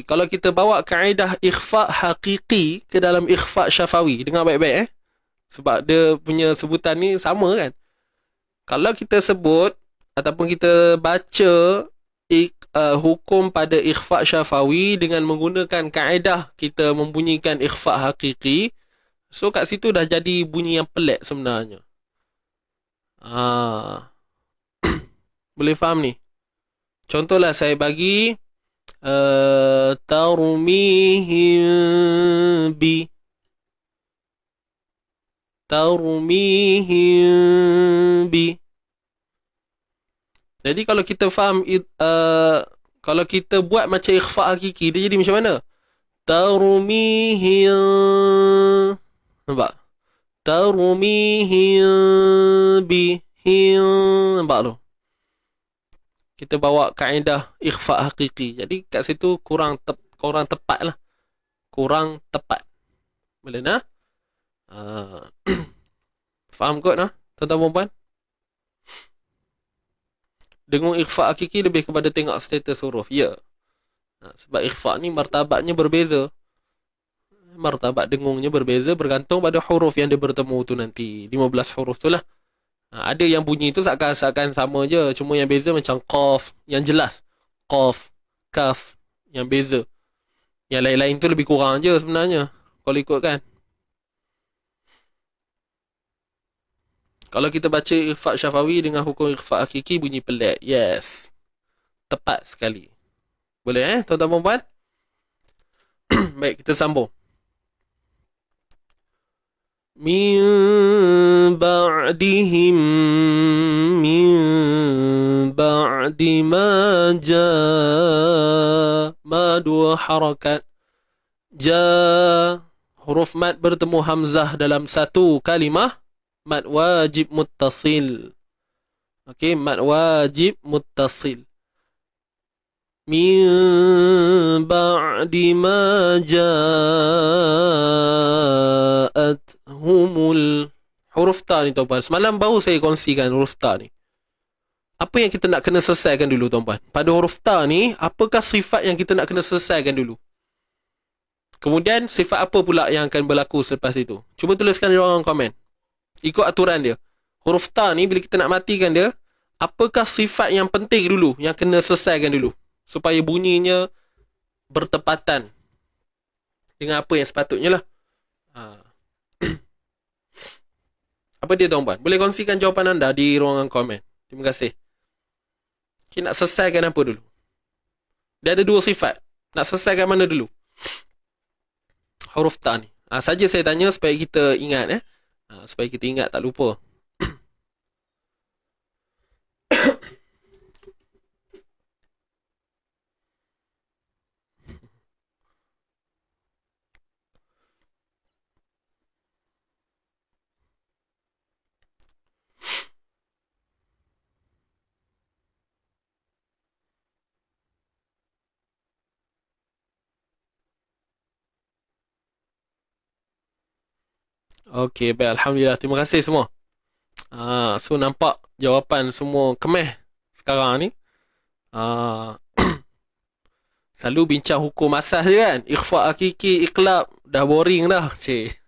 kalau kita bawa kaedah ikhfa hakiki ke dalam ikhfa syafawi, dengar baik-baik sebab dia punya sebutan ni sama kan. Kalau kita sebut ataupun kita baca hukum pada ikhfa syafawi dengan menggunakan kaedah kita membunyikan ikhfa hakiki, so kat situ dah jadi bunyi yang pelik sebenarnya. Boleh faham ni? Contohlah saya bagi tarmihim bi. Jadi kalau kita faham, kalau kita buat macam ikhfa hakiki, dia jadi macam mana? Tarmihim. Nampak? Tarmihim bihim. Nampak tu? Kita bawa kaedah ikhfa hakiki. Jadi kat situ kurang tepat lah. Kurang tepat. Boleh nah? Faham kot nah, tuan-tuan puan? Dengung ikhfa hakiki lebih kepada tengok status huruf. Ya. Sebab ikhfa ni martabatnya berbeza. Martabat dengungnya berbeza bergantung pada huruf yang dia bertemu tu nanti. 15 huruf tu lah. Ada yang bunyi tu seakan-akan sama je. Cuma yang beza macam qaf. Yang jelas. Qaf. Kaf. Yang beza. Yang lain-lain tu lebih kurang je sebenarnya. Kalau ikut kan. Kalau kita baca ikhfa syafawi dengan hukum ikhfa hakiki bunyi pelik. Yes. Tepat sekali. Boleh tuan-tuan dan puan? Baik, kita sambung. Min ba'dihim min ba'di ma ma dua harakat. Huruf mad bertemu hamzah dalam satu kalimah, mad wajib muttasil. Okey, mad wajib muttasil. Min ba'di ma ja'athumul. Huruf ta ni tuan-tuan. Semalam baru saya kongsikan huruf ta ni. Apa yang kita nak kena selesaikan dulu tuan-tuan? Pada huruf ta ni, apakah sifat yang kita nak kena selesaikan dulu? Kemudian sifat apa pula yang akan berlaku selepas itu? Cuba tuliskan di ruangan komen. Ikut aturan dia. Huruf ta ni bila kita nak matikan dia, apakah sifat yang penting dulu yang kena selesaikan dulu supaya bunyinya bertepatan dengan apa yang sepatutnya lah. Apa dia tuan-tuan? Boleh kongsikan jawapan anda di ruangan komen. Terima kasih. Kita nak selesaikan apa dulu? Dia ada dua sifat. Nak selesaikan mana dulu? Huruf ta ni. Saja saya tanya supaya kita ingat. Supaya kita ingat tak lupa. Okey, baik. Alhamdulillah. Terima kasih semua. So nampak jawapan semua kemeh sekarang ni. Selalu bincang hukum asas je kan. Ikhfa hakiki, iqlab. Dah boring dah. Cik.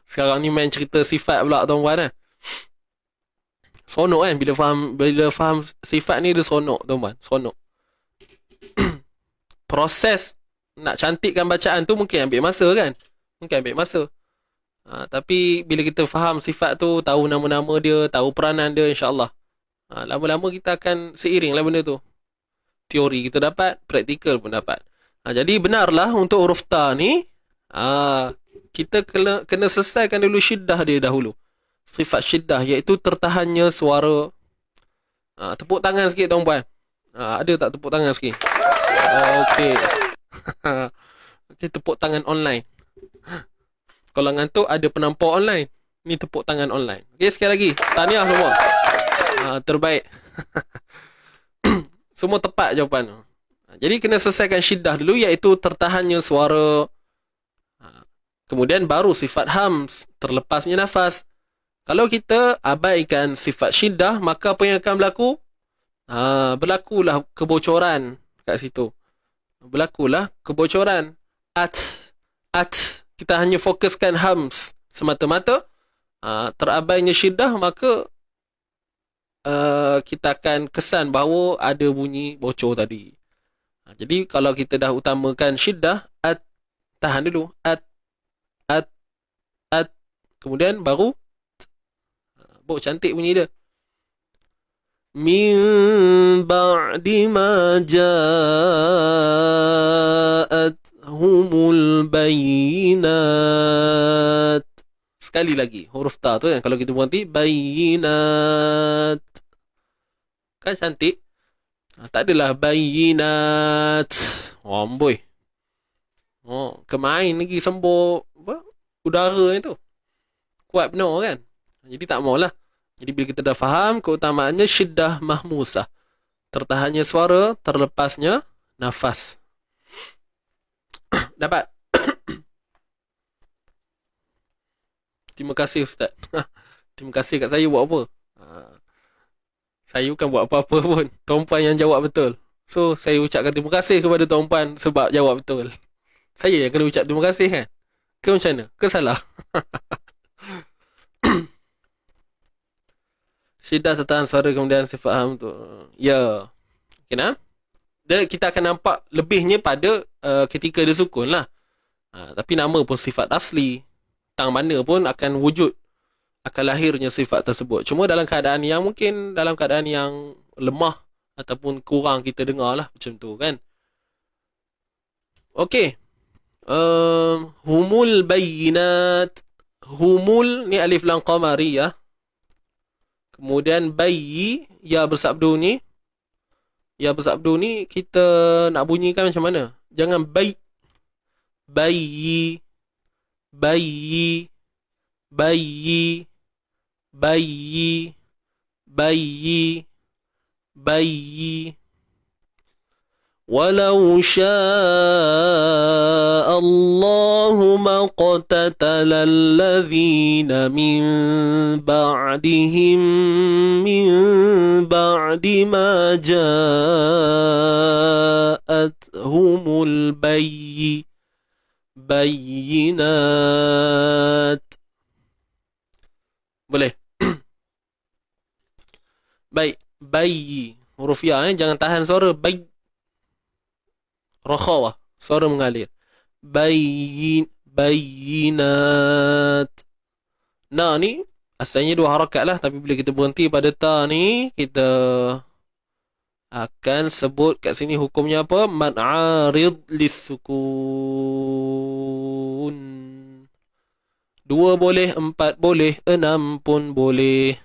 Sekarang ni main cerita sifat pula tuan-tuan kan. Sonok kan. Bila faham sifat ni dia sonok tuan-tuan. Sonok. Proses nak cantikkan bacaan tu mungkin ambil masa kan. Mungkin ambil masa. Tapi bila kita faham sifat tu, tahu nama-nama dia, tahu peranan dia, insyaAllah lama-lama kita akan seiring lah benda tu. Teori kita dapat, praktikal pun dapat. Jadi benarlah untuk huruf ta ni, kita kena selesaikan dulu syiddah dia dahulu. Sifat syiddah iaitu tertahannya suara. Tepuk tangan sikit tuan-puan. Ada tak tepuk tangan sikit? Okey. Okay, tepuk tangan online. Kalau ngantuk ada penampau online. Ni tepuk tangan online. Okey, sekali lagi. Tahniah semua. Terbaik. Semua tepat jawapan. Jadi kena selesaikan syiddah dulu iaitu tertahannya suara. Kemudian baru sifat hams, terlepasnya nafas. Kalau kita abaikan sifat syiddah, maka apa yang akan berlaku? Berlakulah kebocoran kat situ. Berlakulah kebocoran. At. Kita hanya fokuskan hams semata-mata. Terabainya syiddah, maka kita akan kesan bahawa ada bunyi bocor tadi. Jadi kalau kita dah utamakan syiddah, at, tahan dulu. At. Kemudian baru cantik bunyi dia. Min ba'di ma ja'athumul bayinat. Sekali lagi huruf ta tu kan, kalau kita berhenti bayinat. Kan cantik. Tak adalah bayinat. Amboi. Kemain lagi sembur udara itu. Kuat benar kan? Jadi tak maulah. Jadi bila kita dah faham keutamaannya syiddah mahmusah. Tertahannya suara, terlepasnya nafas. Dapat? Terima kasih Ustaz. Terima kasih kat saya buat apa? Saya bukan buat apa-apa pun. Tuan-puan yang jawab betul. So saya ucapkan terima kasih kepada tuan-puan sebab jawab betul. Saya yang kena ucap terima kasih kan? Ke macam mana? Ke salah? Syiddah tertahan suara kemudian sifat ham tu. Ya. Kenapa? Kita akan nampak lebihnya pada ketika dia sukun lah. Tapi nama pun sifat asli. Tang mana pun akan wujud akan lahirnya sifat tersebut. Cuma dalam keadaan yang mungkin dalam keadaan yang lemah ataupun kurang kita dengar lah macam tu kan. Okey. Humul bayyinat. Humul ni alif lam qamariyah. Kemudian bayyi, ya bersabdu ni. Ya bersabdu ni kita nak bunyikan macam mana? Jangan bayyi. Bayyi. Bayyi. Bayyi. Bayyi. Bayyi. Bayyi. ولو شاء الله ما اقتتل الذين من بعدهم من بعد ما جاءتهم البينات. Boleh? Baik, bayi huruf ya, jangan tahan suara. Bayi rakhawah, suara mengalir. Bayinat. Na ni asalnya 2 harakat lah, tapi bila kita berhenti pada ta ni, kita akan sebut kat sini hukumnya apa? Mad arid lis-sukun. 2 boleh, 4 boleh, 6 pun boleh.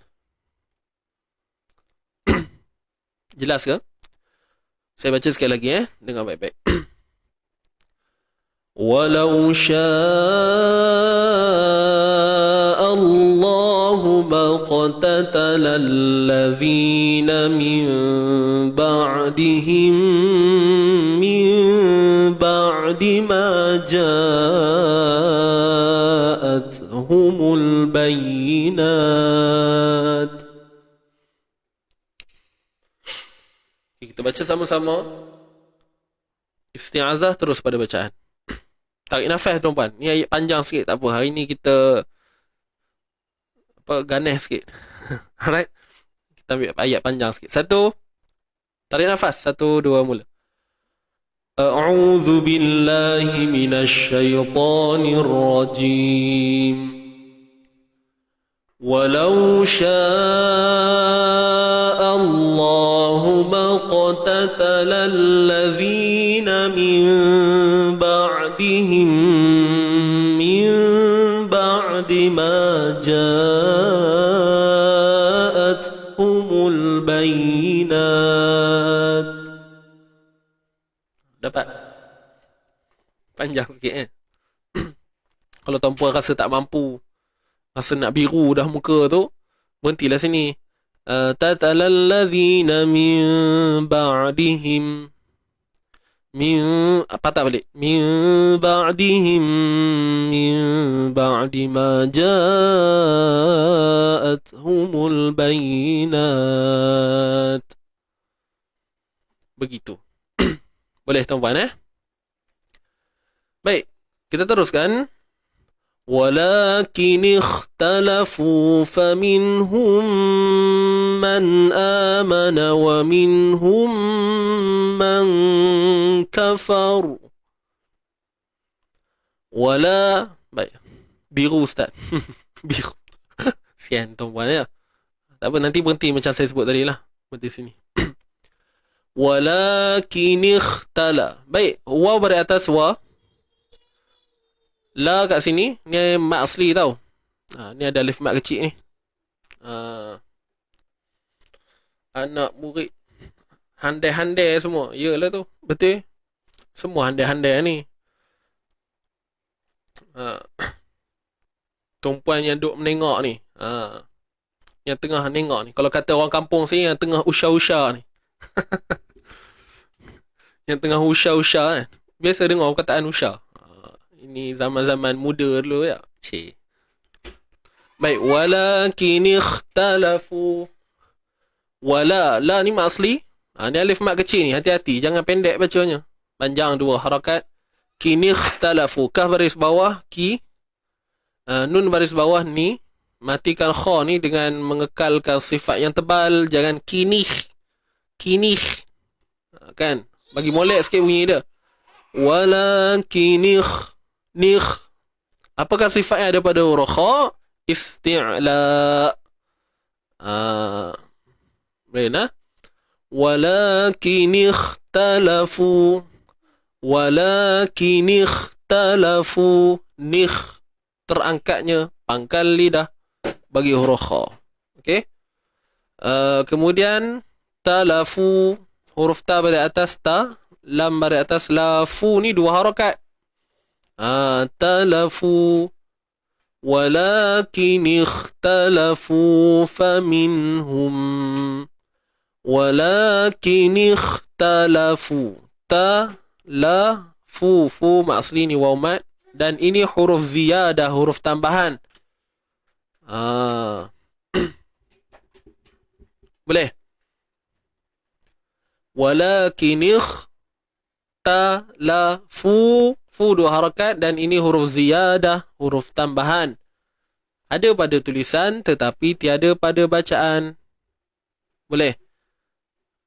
Jelas ke? Saya baca sekali lagi dengar baik-baik. Walau syaa Allahu maqtatala alladhina min ba'dihim min ba'di ma ja'atuhumul bayyinat. Kita baca sama-sama. Isti'azah terus pada bacaan. Tarik nafas tuan-puan. Ni ayat panjang sikit, tak apa. Hari ni kita ganas sikit. Alright. Kita ambil ayat panjang sikit. 1. Tarik nafas. 1, 2, mula. A'udzu billahi minasy syaithanir rajim. Walau syaa Allahu maqtatala alladhina min ba'dihim min ba'di ma ja'atuhumul bayyinat. Dapat? Panjang sikit Kalau tuan-puan rasa tak mampu, rasa nak biru dah muka tu, berhentilah sini. Tatalal ladzina min ba'dihim min, patah balik. Min ba'dihim min ba'di ma ja'atuhumul bayyinat. Begitu. Boleh tuan-puan Baik, kita teruskan. ولكن اختلفوا فمنهم من آمن ومنهم من كفر ولا baik biru ustaz biru sian tuan-puan tak apa, nanti berhenti macam saya sebut tadi lah, berhenti sini. ولكن اختلف. Baik, waw pada atas wa. La kat sini, ni mat asli tau. Ni ada alif mat kecil ni. Anak murid handai-handai semua. Yalah tu, betul. Semua handai-handai ni. Tumpuan yang duk menengok ni. Yang tengah menengok ni. Kalau kata orang kampung sini, yang tengah usha-usha ni. Yang tengah usha-usha Biasa dengar perkataan usha. Ini zaman-zaman muda dulu ya. Baik, walakin ikhtalafu. Wala, la ni mat asli. Ni alif mat kecil ni, hati-hati, jangan pendek bacanya. Panjang 2 harakat. Kini ikhtalafu. Kaf baris bawah, ki. Nun baris bawah ni. Matikan kha ni dengan mengekalkan sifat yang tebal. Jangan kinih. Kinih. Kan? Bagi molek sikit bunyi dia. Walakin nikh. Apakah sifat yang ada pada huruf kha? Isti'la. Boleh nah? Walakin ikhtalafu. Walakin ikhtalafu. Terangkatnya pangkal lidah bagi huruf kha. Okey. Kemudian talafu, huruf ta pada atas ta, lam pada atas la, fu ni dua harakat. Talafu. Walakin ikhtalafu faminhum. Walakin ikhtalafu. Ta, la, fu. Fu asli ni waw mat. Dan ini huruf ziyadah, huruf tambahan. Boleh? Walakin ikhtalafu. Fu dua harakat dan ini huruf ziyadah, huruf tambahan. Ada pada tulisan tetapi tiada pada bacaan. Boleh?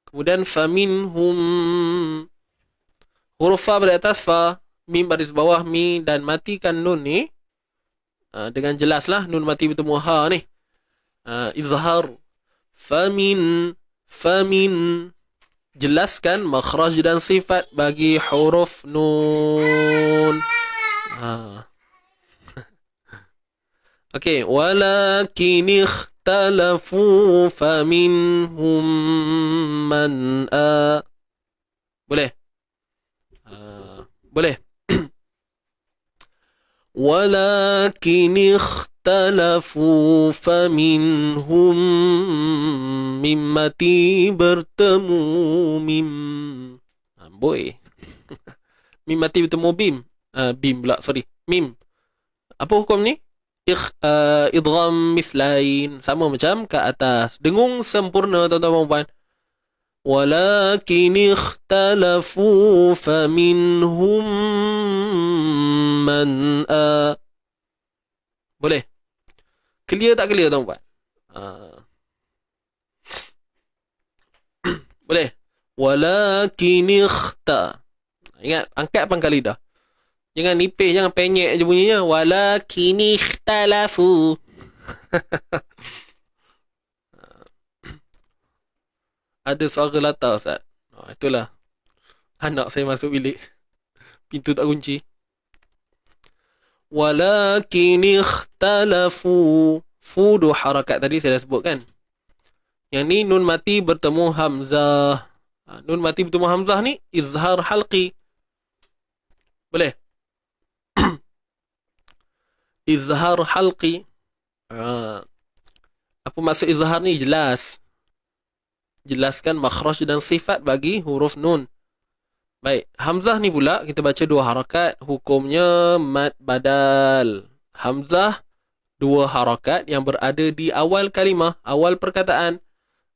Kemudian faminhum. Huruf fa pada atas fa, mim baris bawah mi, dan matikan nun ni. Dengan jelaslah nun mati bertemu ha ni. Izhar. Famin. Jelaskan makhraj dan sifat bagi huruf nun. Okey, walakin ikhtalafu faminhum man boleh? Boleh. Walakin ikhtalafu faminhum mimmati bertemu mim. Boy. Mimmati bertemu bim. Bim pula, sorry. Mim. Apa hukum ni? Idgham mislain. Sama macam ke atas. Dengung sempurna tuan-tuan dan puan. Walakin ikhtalafu faminhum man boleh? Clear tak clear tuan-puan? Boleh? Walakin ingat, angkat pangkal lidah. Jangan nipis, jangan penyek je bunyinya. Walakin ikhtalafu. Ada suara latar, Ustaz. Itulah. Anak saya masuk bilik. Pintu tak kunci. Walakin ikhtalafu. Fu dua harakat tadi saya dah sebutkan. Yang ni nun mati bertemu hamzah. Nun mati bertemu hamzah ni izhar halqi. Boleh? Izhar halqi. Apa maksud izhar ni? Jelas. Jelaskan makhraj dan sifat bagi huruf nun. Baik, hamzah ni pula kita baca dua harakat, hukumnya mad badal. Hamzah dua harakat yang berada di awal kalimah, awal perkataan.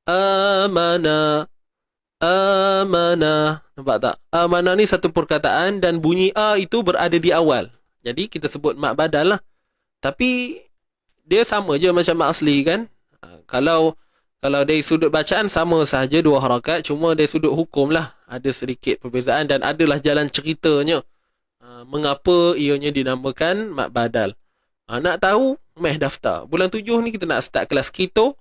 Amana. Amana. Nampak tak? Amana ni satu perkataan dan bunyi a itu berada di awal. Jadi kita sebut mad badal lah. Tapi dia sama je macam mad asli kan? Kalau dari sudut bacaan sama sahaja dua harakat, cuma dari sudut hukum lah ada sedikit perbezaan dan adalah jalan ceritanya. Mengapa ianya dinamakan mad badal. Nak tahu, meh daftar. Bulan 7 ni kita nak start kelas keto.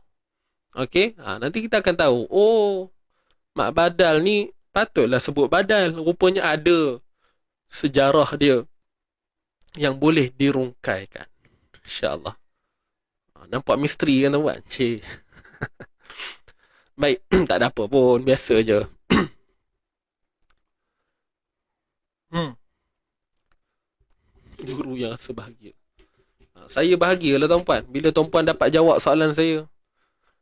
Okey, nanti kita akan tahu. Oh, mad badal ni patutlah sebut badal. Rupanya ada sejarah dia yang boleh dirungkaikan. InsyaAllah. Nampak misteri kan tuan-tuan? Cik. Baik, tak ada apa pun, biasa je. Guru yang rasa bahagia. Saya bahagialah tuan-puan bila tuan-puan dapat jawab soalan saya.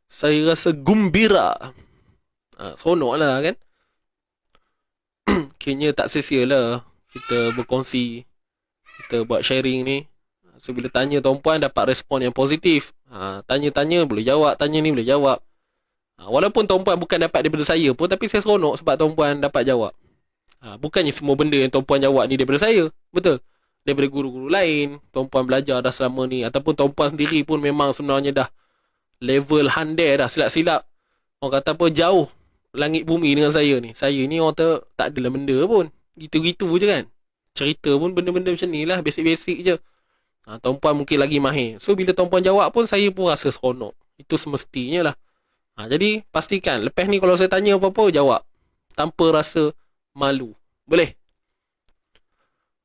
Saya rasa gembira. Seronok lah kan. Kayaknya tak sia-sia lah kita berkongsi, kita buat sharing ni. So bila tanya tuan-puan dapat respon yang positif. Tanya-tanya boleh jawab, tanya ni boleh jawab. Walaupun tuan-puan bukan dapat daripada saya pun, tapi saya seronok sebab tuan-puan dapat jawab. Bukannya semua benda yang tuan-puan jawab ni daripada saya. Betul? Daripada guru-guru lain. Tuan-puan belajar dah selama ni. Ataupun tuan-puan sendiri pun memang sebenarnya dah level handai dah, silap-silap. Orang kata apa, jauh langit bumi dengan saya ni. Saya ni orang tak adalah benda pun. Gitu-gitu je kan. Cerita pun benda-benda macam ni lah, basic-basic je. Tuan-puan mungkin lagi mahir. So bila tuan-puan jawab pun saya pun rasa seronok. Itu semestinya lah. Jadi pastikan lepas ni kalau saya tanya apa-apa jawab tanpa rasa malu. Boleh?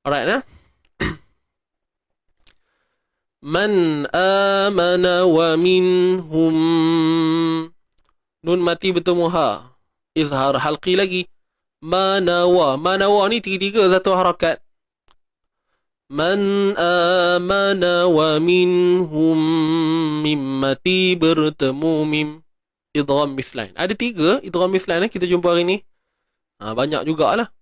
Alright lah. Man amana wa minhum. Nun mati bertemu ha. Izhar halqi lagi. Manawa. Manawa ni tiga-tiga satu harakat. Man amana wa minhum mim mati bertemu mim idgham mislain. Ada tiga idgham mislain kita jumpa hari ni. Banyak jugalah.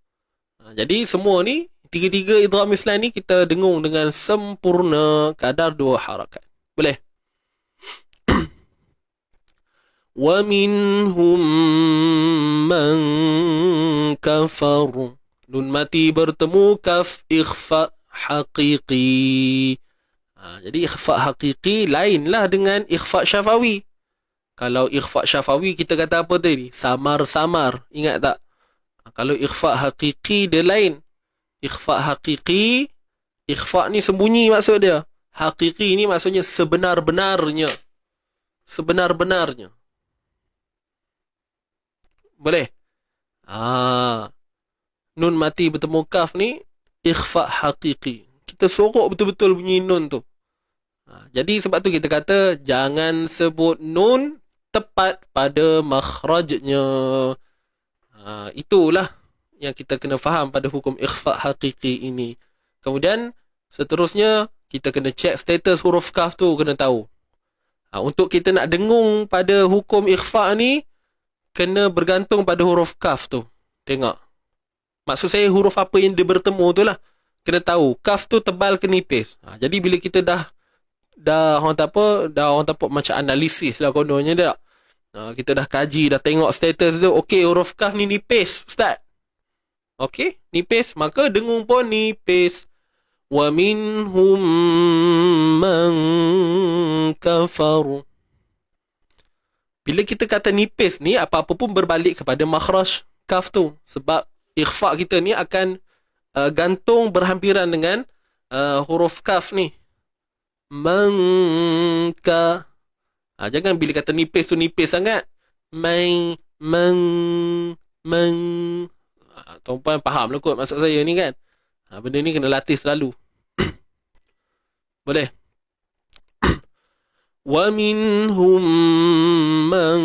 Jadi semua ni tiga-tiga idgham mislain ni kita dengung dengan sempurna kadar dua harakat. Boleh? Wa minhum man kafar. Nun mati bertemu kaf ikhfa haqiqi. Jadi ikhfa haqiqi lainlah dengan ikhfa syafawi. Kalau ikhfa syafawi kita kata apa tadi? Samar-samar. Ingat tak? Kalau ikhfa haqiqi dia lain. Ikhfa haqiqi, ikhfa ni sembunyi maksud dia. Haqiqi ni maksudnya sebenar-benarnya. Sebenar-benarnya. Boleh? Nun mati bertemu kaf ni ikhfa haqiqi. Kita sorok betul-betul bunyi nun tu. Jadi sebab tu kita kata jangan sebut nun tepat pada makhrajnya. Itulah yang kita kena faham pada hukum ikhfa haqiqi ini. Kemudian seterusnya kita kena check status huruf kaf tu, kena tahu. Untuk kita nak dengung pada hukum ikhfa ni kena bergantung pada huruf kaf tu. Tengok. Maksud saya huruf apa yang dia bertemu tu lah. Kena tahu kaf tu tebal ke nipis. Jadi bila kita dah orang tak apa macam analisis lah kononnya dah. Kita dah kaji, dah tengok status tu. Okey, huruf kaf ni nipis, start. Okey, nipis, maka dengung pun nipis. Wa minhum man kafaru. Bila kita kata nipis ni, apa-apa pun berbalik kepada makhraj kaf tu. Sebab ikhfa kita ni akan gantung berhampiran dengan huruf kaf ni. Mangka. Jangan bila kata nipis tu nipis sangat. Tuan-puan faham lah kot maksud saya ni kan. Benda ni kena latih selalu. Boleh? Wa minhum man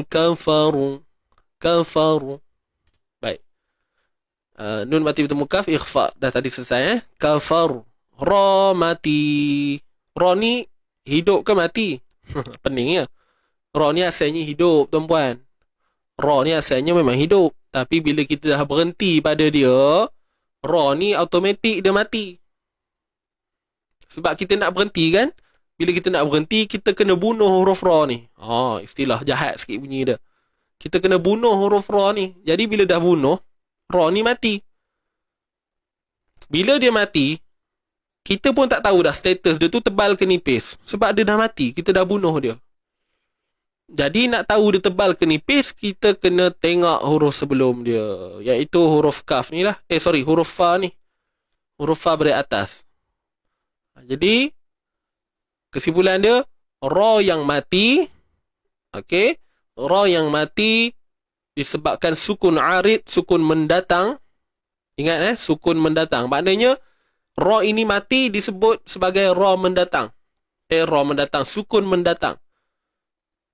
kafaru. Baik. Nun mati bertemu kaf, ikhfa. Dah tadi selesai Kafar. Ra mati. Ra ni hidup ke mati? Pening ya. Ra ni asalnya hidup, tuan-puan. Ra ni asalnya memang hidup. Tapi bila kita dah berhenti pada dia, ra ni automatik dia mati. Sebab kita nak berhenti kan? Bila kita nak berhenti, kita kena bunuh huruf ra ni. Istilah jahat sikit bunyi dia. Kita kena bunuh huruf ra ni. Jadi bila dah bunuh, ra ni mati. Bila dia mati, kita pun tak tahu dah status dia tu tebal ke nipis. Sebab dia dah mati, kita dah bunuh dia. Jadi nak tahu dia tebal ke nipis, kita kena tengok huruf sebelum dia. Iaitu huruf kaf ni lah. Huruf fa ni. Huruf fa beri atas. Jadi, kesimpulan dia, ra yang mati, okey, ra yang mati disebabkan sukun arid, sukun mendatang. Ingat sukun mendatang. Maknanya, ra ini mati disebut sebagai ra mendatang. Ra mendatang, sukun mendatang.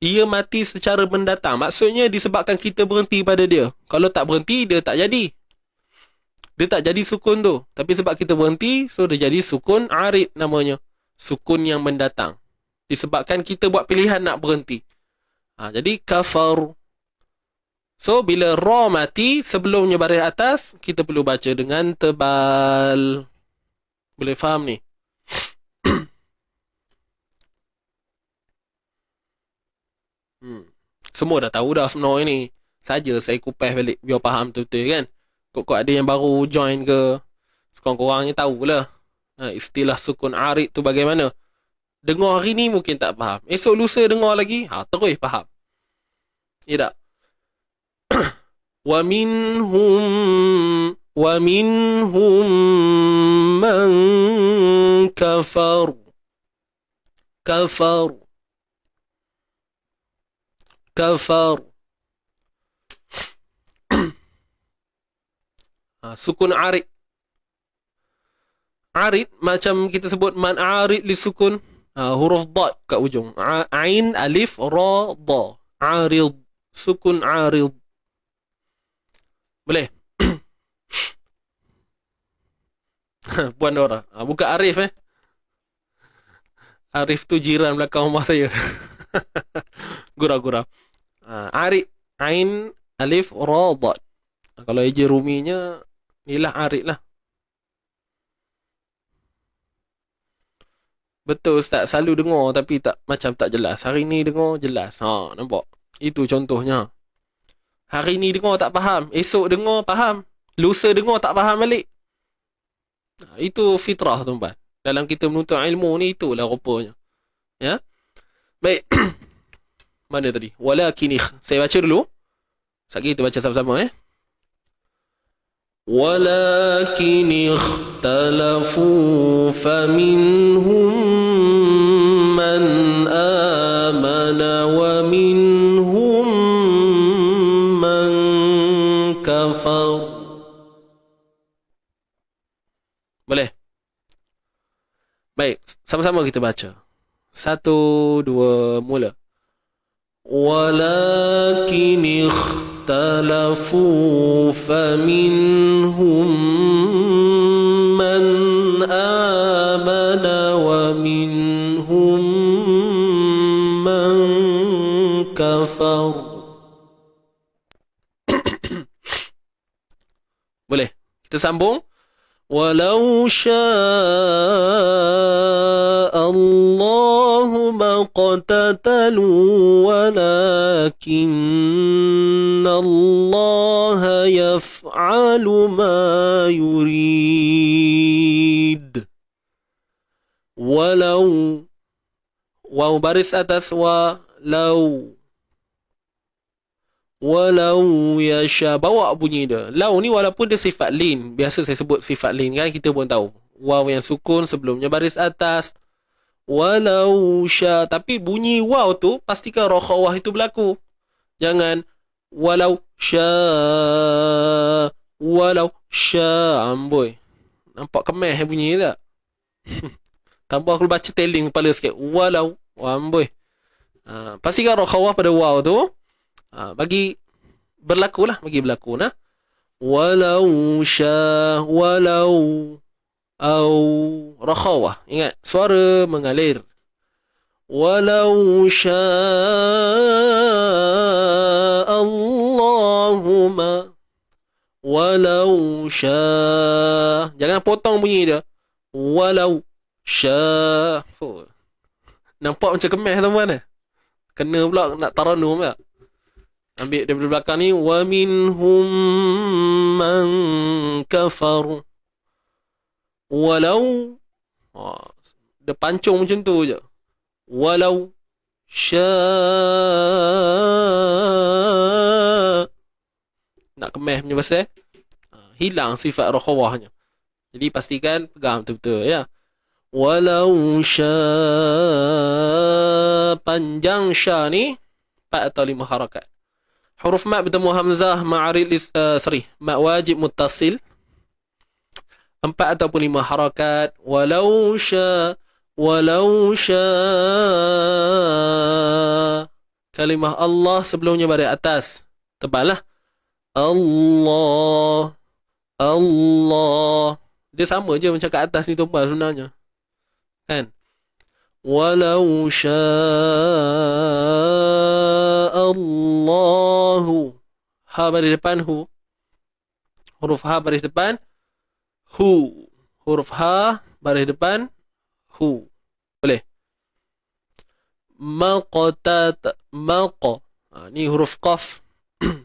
Ia mati secara mendatang. Maksudnya disebabkan kita berhenti pada dia. Kalau tak berhenti, dia tak jadi. Dia tak jadi sukun tu. Tapi sebab kita berhenti, so dia jadi sukun arid namanya. Sukun yang mendatang. Disebabkan kita buat pilihan nak berhenti. Jadi kafar. So bila ra mati, sebelumnya baris atas, kita perlu baca dengan tebal. Boleh faham ni? Semua dah tahu dah sebenarnya ni. Saja saya kupas balik biar faham betul-betul kan. Kok ada yang baru join ke, sekurang-kurangnya tahulah istilah sukun arid tu bagaimana. Dengar hari ni mungkin tak faham. Esok lusa dengar lagi, terus faham. Ya tak? Wa minhum man كفروا كفروا كفروا. Sukun arid. Arid macam kita sebut man arid li sukun. Huruf dad kat ujung. Ain, alif, ra, da. Arid. Sukun arid. Boleh? Puan Dora. Bukan Arif Arif tu jiran belakang rumah saya. Gurau-gurau. Arid. Ain, alif, ra, dad. Kalau eja ruminya, inilah arid lah. Betul Ustaz, selalu dengar tapi tak macam tak jelas. Hari ni dengar jelas. Nampak? Itu contohnya. Hari ni dengar tak faham, esok dengar faham, lusa dengar tak faham balik. Itu fitrah tuan-tuan. Dalam kita menuntut ilmu ni itulah rupanya. Ya. Baik. Mana tadi? Walakin saya baca dulu. Sekali kita baca sama-sama ولكن اختلفوا فمنهم من آمن ومنهم من كفر. Boleh? Baik, sama-sama kita baca. 1, 2, mula. ولكن اختلفوا فمنهم من آمن ومنهم من كفر. Boleh? Kita sambung. ولو شاء الله ما اقتتلوا ولكن الله يفعل ما يريد. ولو waw baris atas walau yasha, bawa bunyi dia. Lau ni walaupun dia sifat lin, biasa saya sebut sifat lin kan, kita pun tahu. Waw yang sukun sebelumnya baris atas. Walau sya, tapi bunyi waw tu pastikan rakhawah itu berlaku. Jangan walau sya amboi. Nampak kemeh bunyi tak? Tambah aku baca telling kepala sikit. Walau amboi. Pastikan rakhawah pada waw tu. Bagi berlaku. Walau sya, walau au rakhawah. Ingat, suara mengalir. Walau sya Allahumma. Walau sya. Jangan potong bunyi dia. Walau sya. Nampak macam kemeh tuan-tuan. Kena pula nak taranum tak? Ambil daripada belakang ni. Wa minhum man kafar. Walau. Dia pancung macam tu je. Walau sya. Nak kemeh punya pasal. Hilang sifat rakhawahnya. Jadi pastikan pegang betul-betul ya. Walau sya. Panjang sya ni 4 atau 5 harakat. Huruf mat bertemu hamzah ma'arid mat wajib muttasil 4 ataupun 5 harakat. Walau sya kalimah Allah sebelumnya baris atas tebal lah. Allah dia sama je macam kat atas ni tebal sebenarnya kan. Walau sya'allahu. Ha baris depan hu. Huruf ha baris depan hu. Huruf ha baris depan hu. Boleh. Maqtat maqa. Ni huruf qaf.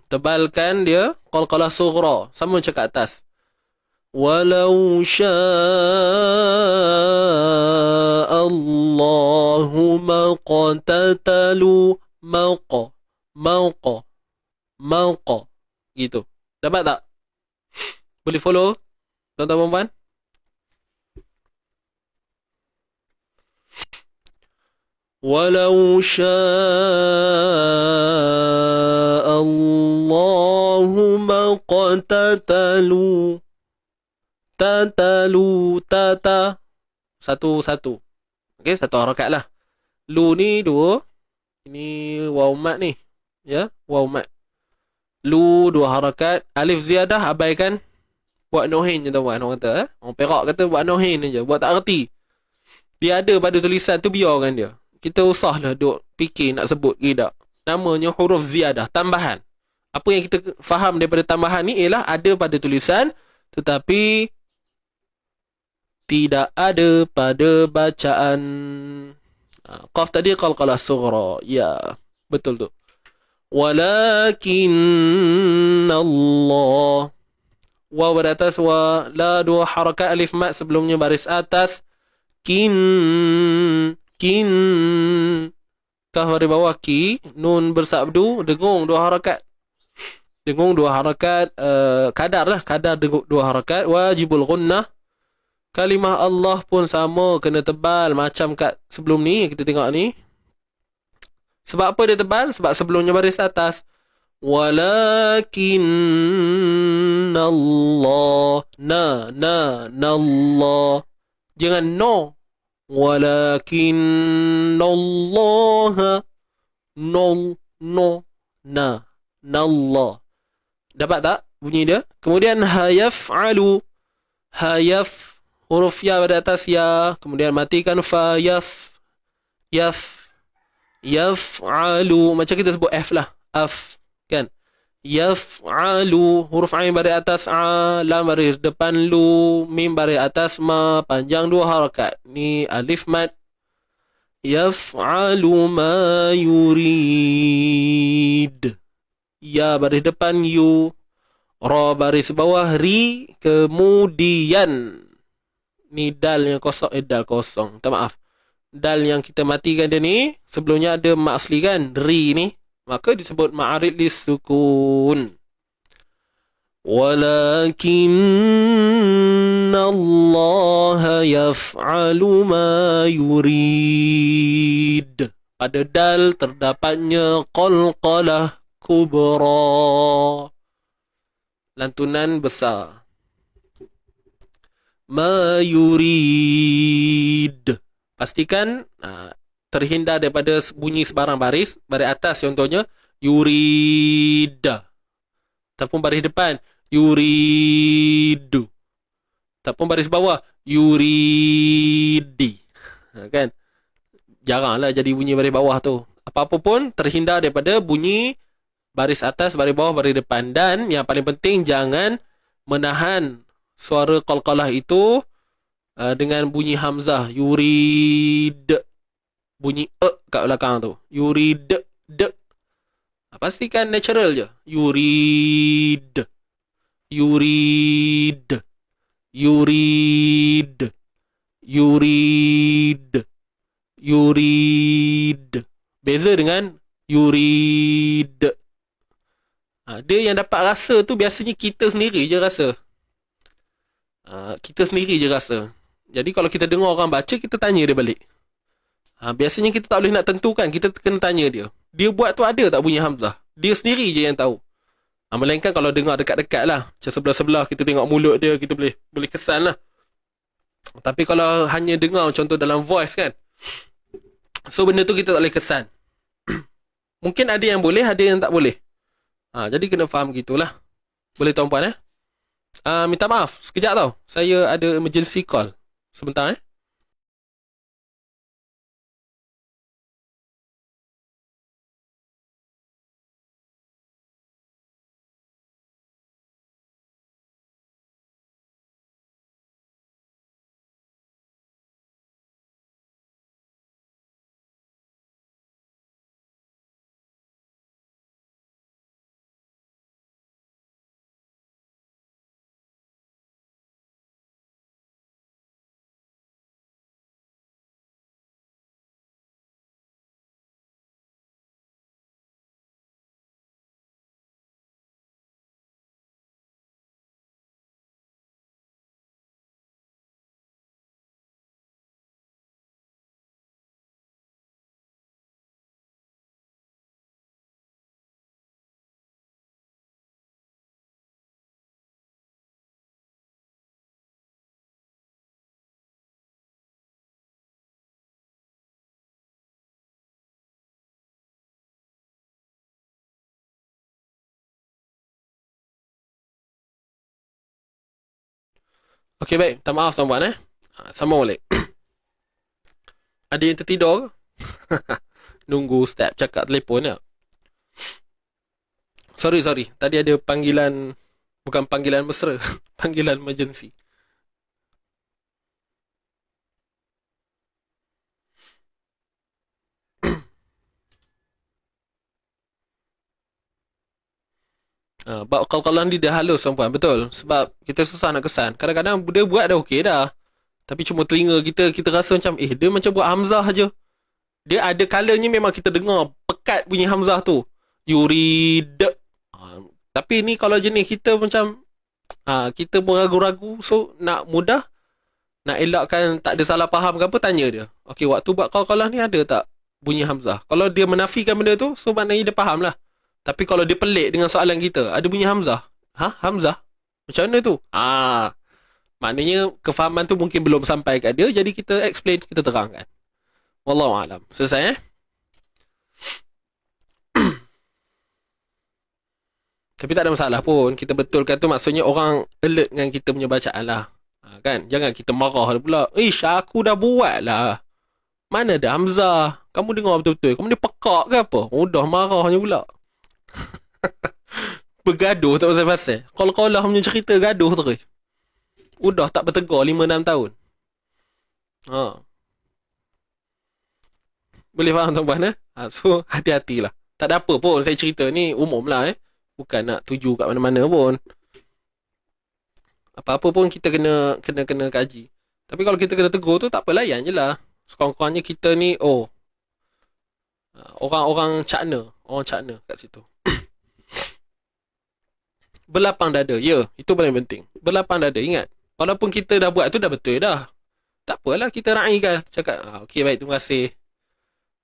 Tebalkan dia qalqalah sughra. Sama macam kat atas. Walau sya'allahu maqtatalu. Mauqa. Gitu. Dapat tak? Boleh follow? Tuan-tuan puan? ولو شاء الله ما اقتتلوا Tatalu, tata. Satu-satu. Okey, satu harakat lah. Lu ni dua. Ini waw mat ni. Ya, waw mat. Lu dua harakat. Alif ziyadah abaikan. Buat nohin je tuan. Orang kata, orang Perak kata buat nohin je. Buat tak erti. Dia ada pada tulisan tu, biarkan dia. Kita usahlah duk fikir nak sebut ke tak. Namanya huruf ziyadah, tambahan. Apa yang kita faham daripada tambahan ni ialah ada pada tulisan, tetapi tidak ada pada bacaan. Qaf tadi qalqalah sughra. Ya, betul tu. Walakin Allah. Waw pada atas, wa la dua harakat alif mat sebelumnya baris atas. Kin kaf baris bawah ki, nun bersabdu, dengung dua harakat. Dengung dua harakat, kadar lah, kadar dengung dua harakat. Wajibul gunnah. Kalimah Allah pun sama, kena tebal macam kat sebelum ni kita tengok ni. Sebab apa dia tebal? Sebab sebelumnya baris atas. Walakin Allah. Na Allah. Jangan no. Walakin Allah. No na Allah. Dapat tak bunyi dia? Kemudian hayaf'alu. Huruf ya pada atas ya. Kemudian matikan fa yaf'alu. Macam kita sebut F lah. Af. Kan? Yaf'alu. Huruf ain baris atas a. Lam baris depan lu. Mim baris atas ma. Panjang dua harakat. Ni alif mat. Yaf'alu ma yurid. Ya baris depan yu. Ra baris bawah ri. Kemudian ni dal yang kosong, dal kosong. Tak, maaf. Dal yang kita matikan dia ni, sebelumnya ada mak asli kan, ri ni. Maka disebut ma'arid lisukun. Walakin Allah yaf'alu ma yurid. Pada dal terdapatnya qalqalah kubra. Lantunan besar. Ma yurid. Pastikan terhindar daripada bunyi sebarang baris. Baris atas contohnya yurid. Ataupun baris depan yuridu. Ataupun baris bawah yuridi. Kan? Jaranglah jadi bunyi baris bawah tu. Apa-apa pun terhindar daripada bunyi baris atas, baris bawah, baris depan. Dan yang paling penting jangan menahan suara qalqalah itu dengan bunyi hamzah. Yurid. Bunyi kat belakang tu. Yurid. Pastikan natural je. Yurid. Yurid. Yurid. Yurid. Yurid. Beza dengan yurid. Dia yang dapat rasa tu biasanya kita sendiri je rasa. Kita sendiri je rasa. Jadi kalau kita dengar orang baca, kita tanya dia balik. Biasanya kita tak boleh nak tentukan. Kita kena tanya dia. Dia buat tu ada tak bunyi hamzah? Dia sendiri je yang tahu. Melainkan kalau dengar dekat-dekat lah. Macam sebelah-sebelah kita tengok mulut dia, kita boleh kesan lah. Tapi kalau hanya dengar contoh dalam voice kan, so benda tu kita tak boleh kesan. Mungkin ada yang boleh, ada yang tak boleh. Jadi kena faham gitulah. Boleh tuan puan minta maaf sekejap tau. Saya ada emergency call. Sebentar Okey, baik. Minta maaf tuan-puan Sambung balik. Ada yang tertidur ke? Nunggu Ustaz cakap telefon ya. Sorry. Tadi ada panggilan, bukan panggilan mesra, panggilan emergency. Kalau ni dia halus tuan-puan, betul. Sebab kita susah nak kesan. Kadang-kadang dia buat dah okey dah. Tapi cuma telinga kita rasa macam dia macam buat hamzah je. Dia ada kalanya memang kita dengar pekat bunyi hamzah tu. Yurid. Tapi ni kalau jenis kita macam kita pun ragu-ragu, so nak mudah, nak elakkan tak ada salah faham ke apa, tanya dia. Okey, waktu buat qalqalah ni ada tak bunyi hamzah? Kalau dia menafikan benda tu, so maknanya dia faham lah. Tapi kalau dia pelik dengan soalan kita, ada bunyi hamzah. Hamzah? Macam mana tu? Maknanya kefahaman tu mungkin belum sampai kat dia, jadi kita explain, kita terangkan. Wallahualam. Selesai Tapi tak ada masalah pun. Kita betulkan tu, maksudnya orang alert dengan kita punya bacaan lah. Kan? Jangan kita marah pula. Aku dah buat lah. Mana ada hamzah? Kamu dengar betul-betul. Kamu ni pekak ke apa? Mudah marahnya pula. Bergaduh tak pasal-pasal. Qalqalah punya cerita gaduh terus. Udah tak bertegur 5-6 tahun. Boleh faham tuan-puan So hati-hatilah. Tak ada apa pun saya cerita ni umum lah Bukan nak tuju kat mana-mana pun. Apa-apa pun kita kena kaji. Tapi kalau kita kena tegur tu, tak apa, layan je lah. Sekurang-kurangnya kita ni orang cakna kat situ. Berlapang dada. Ya, itu paling penting. Berlapang dada, ingat. Walaupun kita dah buat tu dah betul dah. Tak apalah kita raikan. Cakap, okey baik, terima kasih.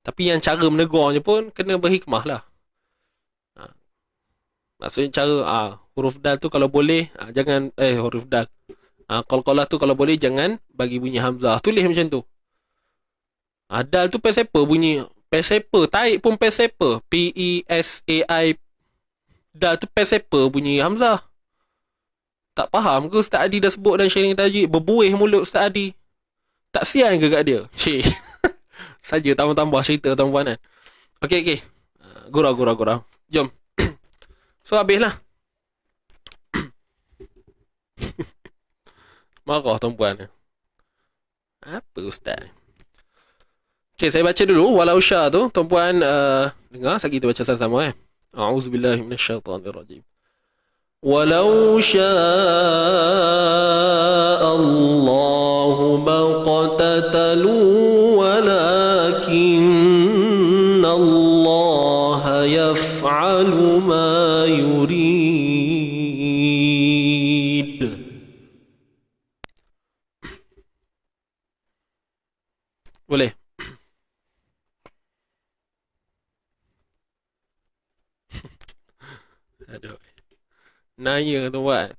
Tapi yang cara menegurnya pun kena berhikmah lah. Maksudnya cara huruf dal tu kalau boleh jangan huruf dal. Qalqalah tu kalau boleh jangan bagi bunyi hamzah. Tulis macam tu. Dal tu pesepa bunyi. Pesepa, taik pun pesepa. P-E-S-A-I. Dal tu pesepa bunyi hamzah. Tak faham ke Ustaz Adi dah sebut dan sharing tajwid? Berbuih mulut Ustaz Adi. Tak sian ke kat dia? Saja tambah-tambah cerita tuan-puan kan. Okey. Gurau. Jom. So habislah. Marah tuan-puan. Apa Ustaz? Okay, saya baca dulu walau sya tu. Tuan-puan dengar, sekali kita baca sama-sama A'udzubillahi minasyaitanirrajim. Walau sya'allahu maqtatalu walakinna Allah yaf'alu ma yurid. Boleh? Aduh. Naya tu buat.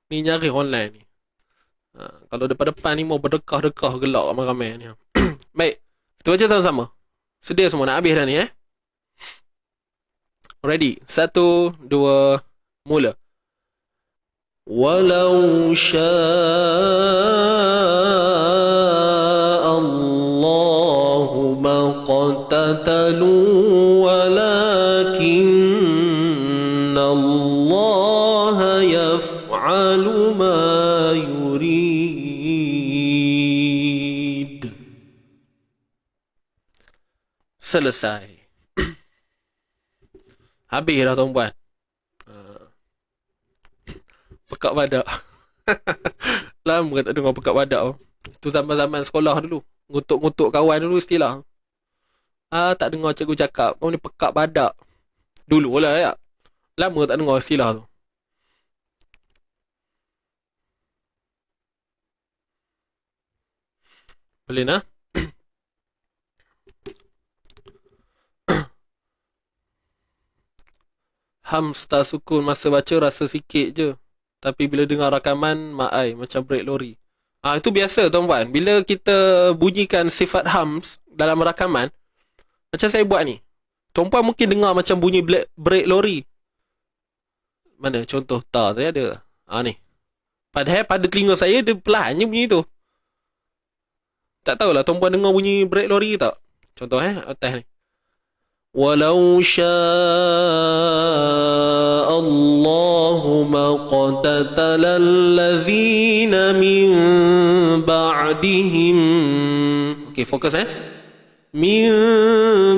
Ni nyari online ni. Kalau depan-depan ni mau berdekah-dekah gelak ramai-ramai ni. Baik. Kita baca sama-sama. Sedia semua nak habis dah ni Ready? 1, 2, mula. Walau sya'allahu maqtatalu walakinna Allah yaf'alu ma yurid. Selesai. Habis dah tuan-puan. Pekat badak. Lama tak dengar pekat badak. Itu zaman-zaman sekolah dulu. Ngutuk-ngutuk kawan dulu istilah. Tak dengar cikgu cakap, ni pekat badak. Dulu lah ya. Lama tak dengar istilah tu. Boleh nak? Hamsta sukun masa baca rasa sikit je. Tapi bila dengar rakaman, ma'ai macam brake lori. Itu biasa tuan-puan. Bila kita bunyikan sifat hams dalam rakaman, macam saya buat ni. Tuan-puan mungkin dengar macam bunyi brake lori. Mana contoh ta tadi ada? Ni. Padahal pada telinga saya dia pelan je bunyi tu. Tak tahulah tuan-puan dengar bunyi brake lori ke tak? Contoh atas ni. Walau syaa Allahu maqtatala alladhina min ba'dihim. Okey, fokus min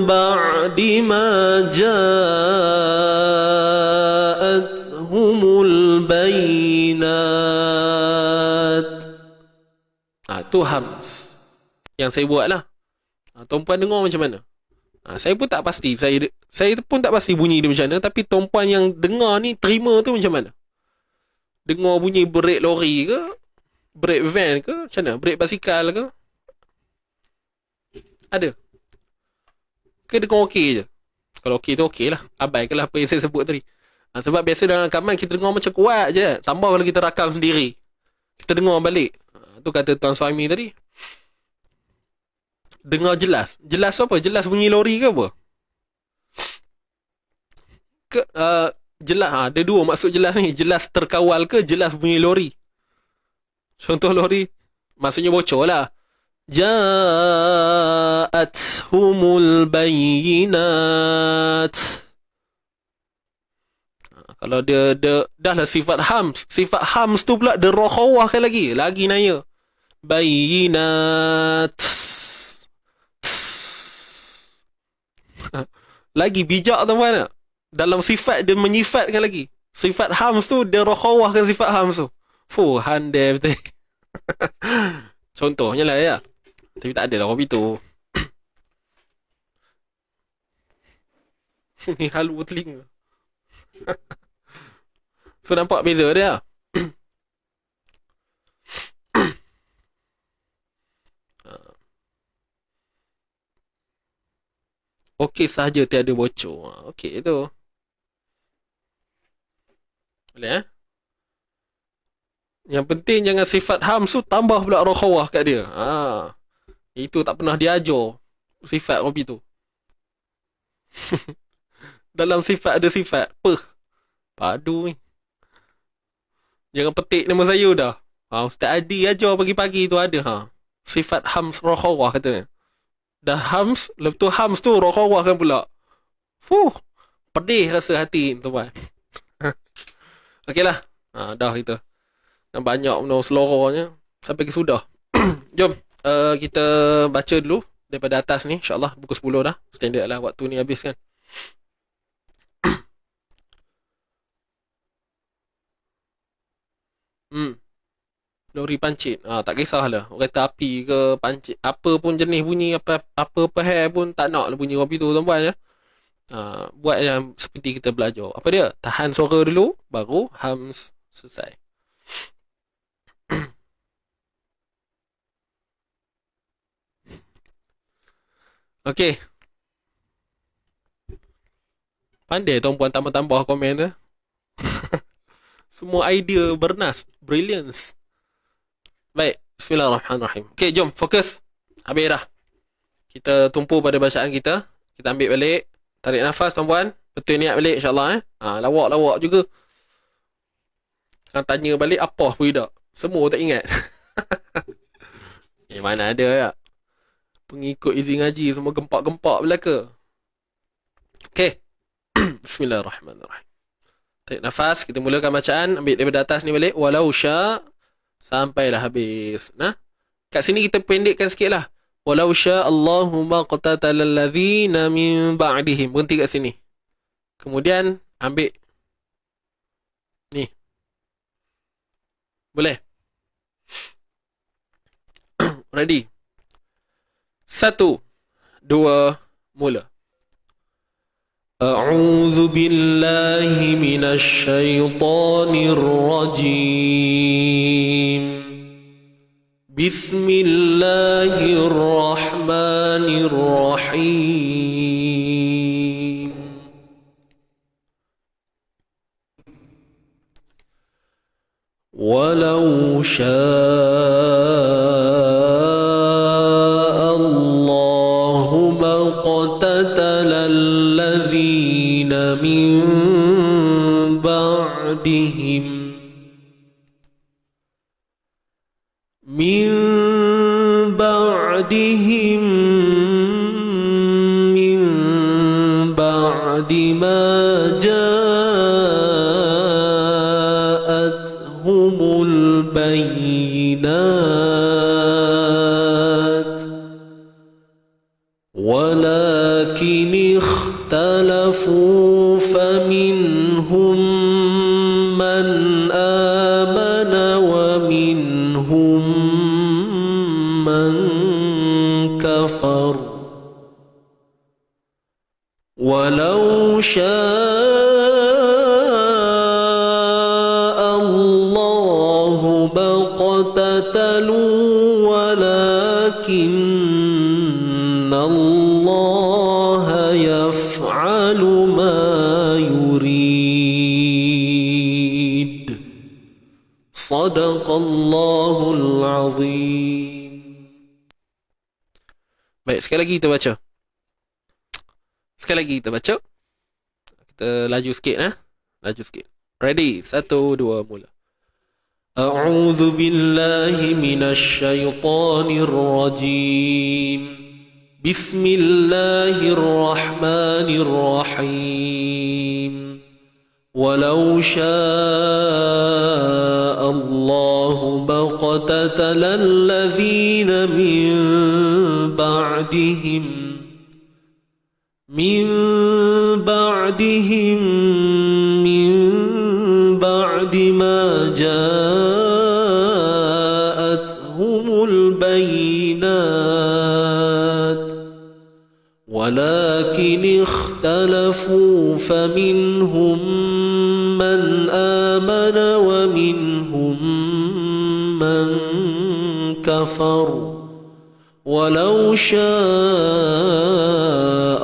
ba'di ma ja'athumul bayinat. Tu hams yang saya buat lah. Tuan-puan dengar macam mana? Saya pun tak pasti. Saya pun tak pasti bunyi dia macam mana. Tapi tuan-puan yang dengar ni terima tu macam mana? Dengar bunyi brake lori ke? Brake van ke? Macam mana? Brake basikal ke? Ada? Ke dengar okey je? Kalau okey tu okey lah. Abaikanlah apa yang saya sebut tadi. Sebab biasa dalam rakaman kita dengar macam kuat je. Tambah kalau kita rakam sendiri. Kita dengar balik. Tu kata tuan suami tadi. Dengar jelas. Jelas apa? Jelas bunyi lori ke apa? Jelas. Ada dua maksud jelas ni. Jelas terkawal ke jelas bunyi lori? Contoh lori. Maksudnya bocor lah. Ja'athumul bayinat. Kalau dia dah lah sifat hams. Sifat hams tu pula dia rokhawahkan lagi. Lagi naya. Bayinat. Lagi bijak tuan-tuan tak? Dalam sifat dia menyifatkan lagi. Sifat hams tu dia rokhawahkan sifat hams tu. Handai betul. Contohnya lah ya. Tapi tak ada lah kopi tu. Ni halu telinga. So nampak beza dia. Okey sahaja tiada bocor. Okey tu. Boleh Yang penting jangan sifat hams tu tambah pula rokhawah kat dia. Itu tak pernah diajar sifat kopi tu. Dalam sifat ada sifat. Padu ni. Jangan petik nama saya dah. Ustaz Adi ajar pagi-pagi tu ada sifat hams rokhawah katanya. Dah hams, lepas tu hams tu rokhawah kan pula. Pedih rasa hati tuan. Okeylah. Dah kita. Dan banyak benda seloranya sampai ke sudah. Jom kita baca dulu daripada atas ni, insya-Allah pukul 10 dah. Standard lah waktu ni habis kan. Lori pancit. Tak kisahlah. Orang kata api ke pancit, apa pun jenis bunyi, apa hair pun tak nak lah bunyi kopi tu tuan-tuan ya. Buat yang seperti kita belajar. Apa dia? Tahan suara dulu baru hams selesai. Okey. Pandai tuan-puan tambah-tambah komen tu. Semua idea bernas, brilliance. Baik, bismillahirrahmanirrahim. Okey, jom fokus. Habis dah. Kita tumpu pada bacaan kita. Kita ambil balik. Tarik nafas tuan-puan. Betul niat balik insya-Allah lawak-lawak juga. Kan tanya balik apa pun tak. Semua tak ingat. Mana ada ya. Pengikut izin ngaji semua gempak-gempak belaka. Okey. Bismillahirrahmanirrahim. Tarik nafas, kita mulakan bacaan. Ambil daripada atas ni balik. Walau sya' sampailah habis. Kat sini kita pendekkan sikit lah. Walau sya' Allahumma qatatal alladhina min ba'dihim. Berhenti kat sini. Kemudian ambil ni. Boleh? Ready? 1, 2, mula. A'udzu billahi minasy syaithanir rajim. Bismillahirrahmanirrahim. Walau syaa Allahu maqtatala alladhina min ba'dihim من بعدهم من بعد ما جاءتهم البينات ولكن اختلفوا فمنهم من آمن ومنهم من كفر ولو شاء الله ما اقتتلوا ولكن الله يفعل ما يريد صدق الله العظيم. Baik, sekali lagi kita baca. Sekali lagi kita baca. Kita laju sikit, laju sikit. Ready? 1, 2, mula. أعوذ بالله من الشيطان الرجيم بسم الله الرحمن الرحيم ولو شاء الله ما اقتتل الذين من بعدهم من بعد ما جاءتهم البينات ولكن اختلفوا فمنهم من آمن ومنهم من كفر ولو شاء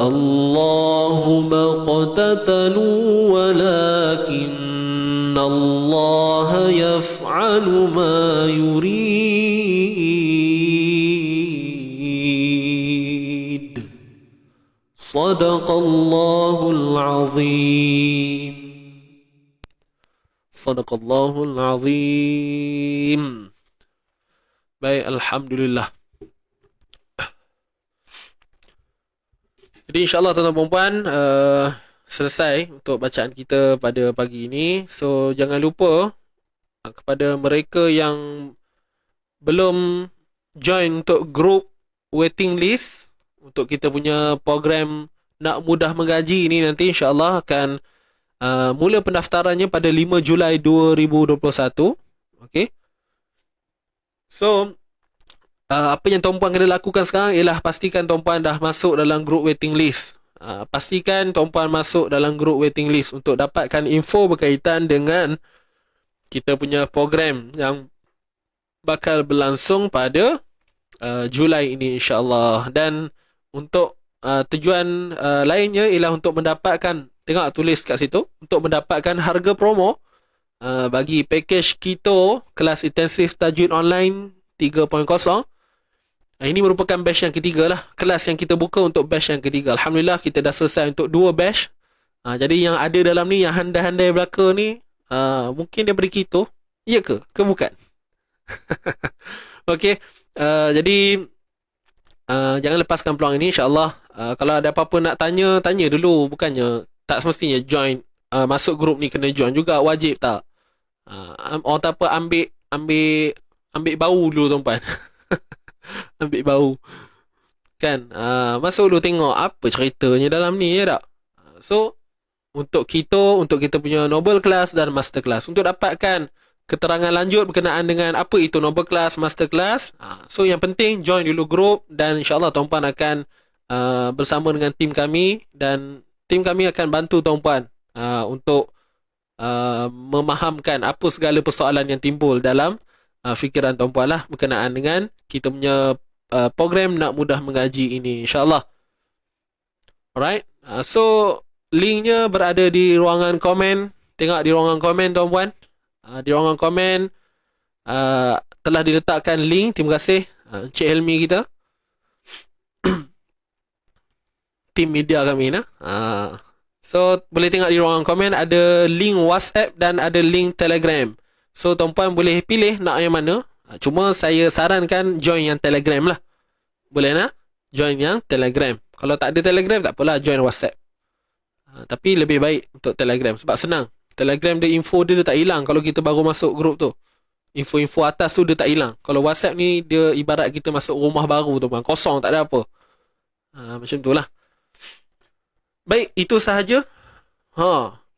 الله ما اقتتلوا ولكن الله يفعل ما يريد صدق الله العظيم. Sadaqallahul azim. Baik, alhamdulillah. Jadi insyaAllah tuan-tuan perempuan, selesai untuk bacaan kita pada pagi ini. So jangan lupa kepada mereka yang belum join untuk group waiting list untuk kita punya program Nak Mudah Menggaji ini, nanti insyaAllah akan mula pendaftarannya pada 5 Julai 2021. Okay. So apa yang tuan-puan kena lakukan sekarang ialah pastikan tuan-puan dah masuk dalam group waiting list. Pastikan tuan-puan masuk dalam group waiting list untuk dapatkan info berkaitan dengan kita punya program yang bakal berlangsung pada Julai ini insyaAllah. Dan untuk tujuan lainnya ialah untuk mendapatkan, tengok tulis kat situ, untuk mendapatkan harga promo bagi package Kito kelas intensif tajwid online 3.0. Ini merupakan batch yang ketiga lah, kelas yang kita buka untuk batch yang ketiga. Alhamdulillah kita dah selesai untuk 2 batch. Jadi yang ada dalam ni, yang handai-handai belaka ni, mungkin daripada Kito. Ya ke? Ke bukan? Okey. Jadi jangan lepaskan peluang ini insyaAllah. Kalau ada apa-apa nak tanya, tanya dulu. Bukannya tak semestinya join, masuk grup ni kena join juga, wajib tak? Orang tak apa, ambil bau dulu tuan-puan. Ambil bau kan, masuk dulu tengok apa ceritanya dalam ni, ya tak? So untuk kita punya Noble Class dan Master Class, untuk dapatkan keterangan lanjut berkenaan dengan apa itu Noble Class, Master Class, so yang penting join dulu grup. Dan insyaAllah tuan-puan akan bersama dengan tim kami, dan tim kami akan bantu tuan-puan untuk memahamkan apa segala persoalan yang timbul dalam fikiran tuan-puan lah berkenaan dengan kita punya program Nak Mudah Mengaji ini insyaAllah. Alright, so linknya berada di ruangan komen. Tengok di ruangan komen tuan-puan. Di ruangan komen telah diletakkan link. Terima kasih Encik Helmi kita, tim media kami nah. So boleh tengok di ruangan komen ada link WhatsApp dan ada link Telegram. So tuan-puan boleh pilih nak yang mana. Cuma saya sarankan join yang Telegram lah. Boleh nak? Join yang Telegram. Kalau tak ada Telegram, tak apalah, join WhatsApp. Tapi lebih baik untuk Telegram sebab senang. Telegram dia info dia tak hilang kalau kita baru masuk grup tu. Info-info atas tu dia tak hilang. Kalau WhatsApp ni dia ibarat kita masuk rumah baru tu bang. Kosong, tak ada apa. Macam tu lah. Baik, itu sahaja.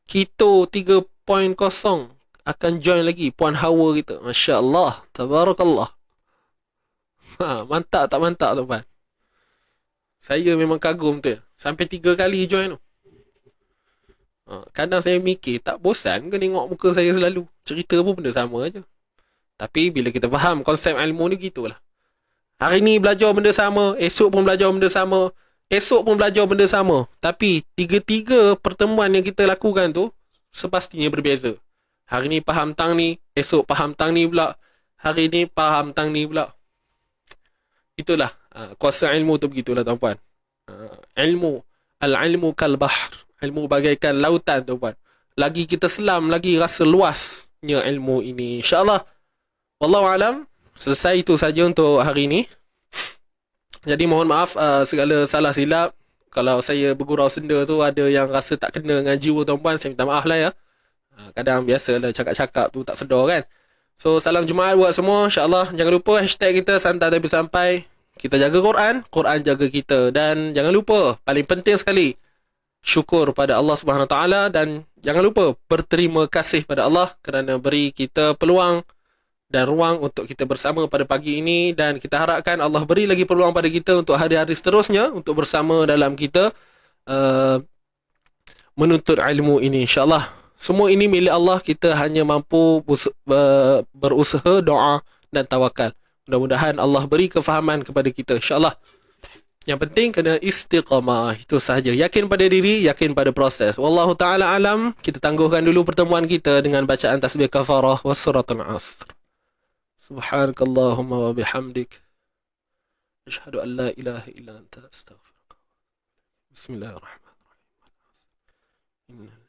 Kito 3.0 akan join lagi. Puan Hawa kita. Masya Allah. Tabarakallah. Mantap tak mantap tu Puan? Saya memang kagum tu. Sampai 3 kali join tu. Kadang saya mikir, tak bosan ke tengok muka saya selalu? Cerita pun benda sama aja. Tapi bila kita faham konsep ilmu ni, gitulah. Hari ni belajar benda sama, esok pun belajar benda sama, esok pun belajar benda sama. Tapi tiga-tiga pertemuan yang kita lakukan tu sepastinya berbeza. Hari ni faham tang ni, esok faham tang ni pula, hari ni faham tang ni pula. Itulah kuasa ilmu tu, begitulah tuan-puan. Al-ilmu kal bahr. Ilmu bagaikan lautan tuan-puan. Lagi kita selam, lagi rasa luasnya ilmu ini. InsyaAllah. Wallahualam. Selesai itu saja untuk hari ini. Jadi mohon maaf segala salah silap. Kalau saya bergurau senda tu ada yang rasa tak kena dengan jiwa tuan-puan, saya minta maaf lah ya. Kadang biasalah cakap-cakap tu tak sedar kan. So salam Jumaat buat semua. InsyaAllah jangan lupa hashtag kita santai tapi sampai. Kita jaga Quran, Quran jaga kita. Dan jangan lupa, paling penting sekali, syukur pada Allah Subhanahu Wa Taala. Dan jangan lupa berterima kasih pada Allah kerana beri kita peluang dan ruang untuk kita bersama pada pagi ini. Dan kita harapkan Allah beri lagi peluang pada kita untuk hari-hari seterusnya untuk bersama dalam kita menuntut ilmu ini, insyaAllah. Semua ini milik Allah. Kita hanya mampu berusaha, doa dan tawakal. Mudah-mudahan Allah beri kefahaman kepada kita, insyaAllah. Yang penting kena istiqamah. Itu sahaja. Yakin pada diri, yakin pada proses. Wallahu ta'ala alam. Kita tangguhkan dulu pertemuan kita dengan bacaan tasbih kafarah wa suratul asr. Subhanakallahumma wa bihamdik. Asyhadu an la ilaha illa anta astaghfiruka. Bismillahirrahmanirrahim.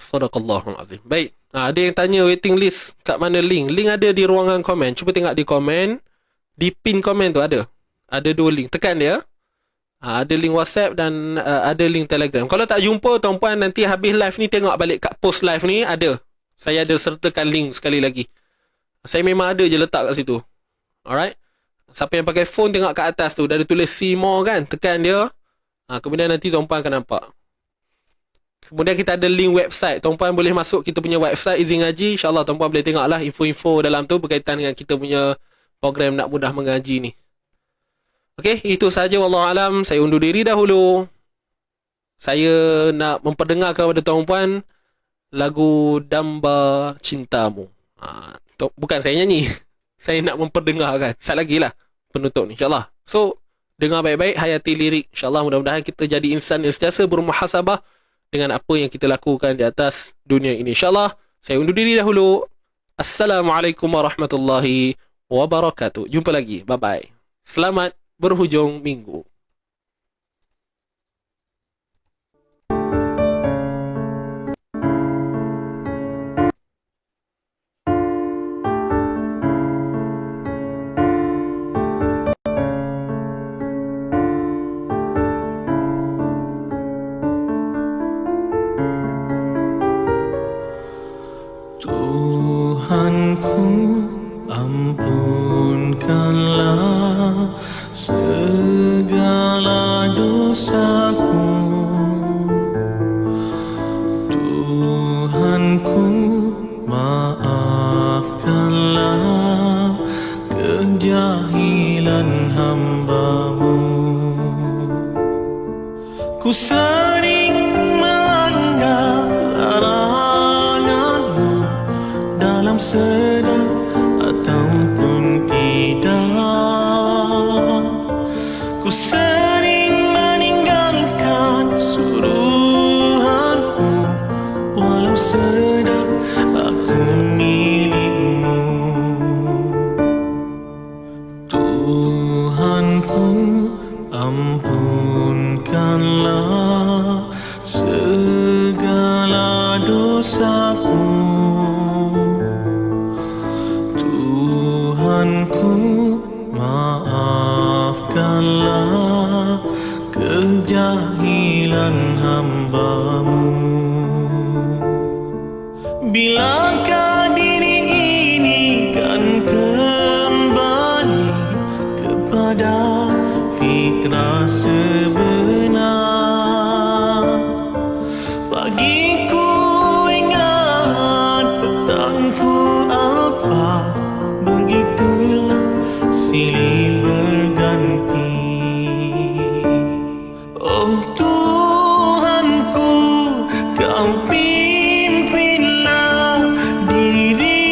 Sadaqallahul azim. Baik. Ada yang tanya waiting list kat mana link? Link ada di ruangan komen. Cuba tengok di komen. Di pin komen tu ada. Ada 2 link. Tekan dia. Ada link WhatsApp dan ada link Telegram. Kalau tak jumpa tuan-puan, nanti habis live ni tengok balik kat post live ni ada. Saya ada sertakan link sekali lagi. Saya memang ada je letak kat situ. Alright. Siapa yang pakai phone tengok kat atas tu. Dah ada tulis see more kan. Tekan dia. Kemudian nanti tuan-puan akan nampak. Kemudian kita ada link website. Tuan-puan boleh masuk kita punya website Izin Ngaji. InsyaAllah tuan-puan boleh tengok lah info-info dalam tu berkaitan dengan kita punya program nak mudah mengaji ni. Okey, itu sahaja wallahualam. Saya undur diri dahulu. Saya nak memperdengarkan kepada tuan-puan lagu Damba Cintamu. Bukan saya nyanyi. Saya nak memperdengarkan. Sat lagi lah penutup ni, insyaAllah. So, dengar baik-baik, hayati lirik. InsyaAllah mudah-mudahan kita jadi insan yang sentiasa bermuhasabah dengan apa yang kita lakukan di atas dunia ini. InsyaAllah, saya undur diri dahulu. Assalamualaikum warahmatullahi wabarakatuh. Jumpa lagi. Bye-bye. Selamat berhujung minggu. Tuhanku, ampunkanlah segala dosaku. Tuhanku, maafkanlah kejahilan hamba-Mu. Ku sering melanggar larangan-Mu dalam sedar ataupun tidak. Ku sering meninggalkan suruhan-Mu walau sedar aku milik-Mu. Tuhanku, ampun ampunkanlah segala dosaku, Tuhanku, maafkanlah kejahilan hamba-Mu. Bilakah diri ini kan kembali kepada fitrah sebenar? Pagiku ingat, petangku apa, begitulah silih berganti. Oh Tuhanku, Kau pimpinlah diri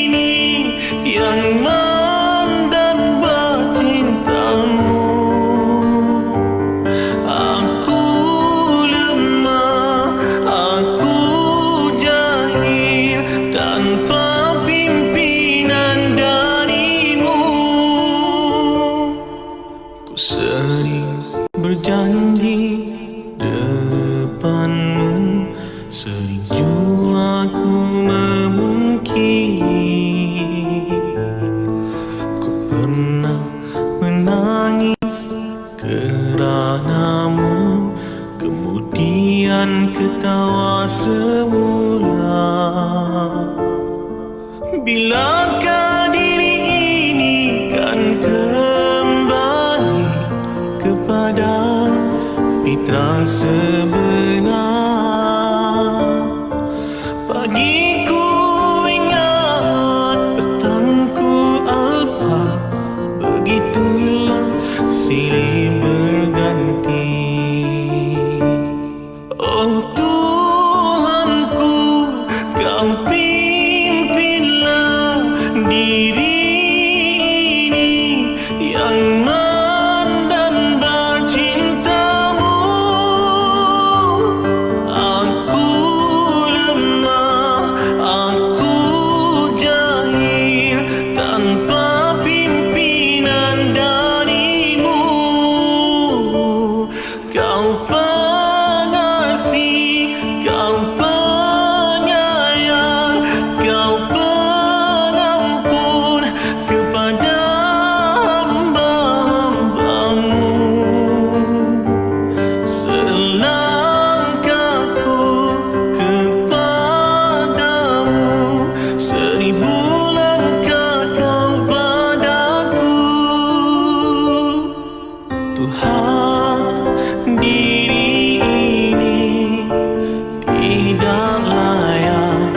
ini yang mandan bercinta-Mu. Aku lemah, aku jahil tanpa pimpinan dari-Mu. Ku sering berjanji depan-Mu, sering jua ku memungkiri. Ku pernah menangis kerana-Mu, kemudian ketawa semula. Bilakah diri ini kan kembali kepada fitrah sebenar? Pagiku ingat, petangku alpa, begitulah silih berganti. Oh Tuhanku, Kau pimpinlah diri ini yang mandan bercinta-Mu. Aku lemah, aku jahil tanpa pimpinan dari-Mu. Kau pengasih, Kau penyayang, Kau pengampun kepada hamba-hamba-Mu. Selangkahku kepadamu, 1000 langkah Kau padaku. Tuhan, diri ini tidak layak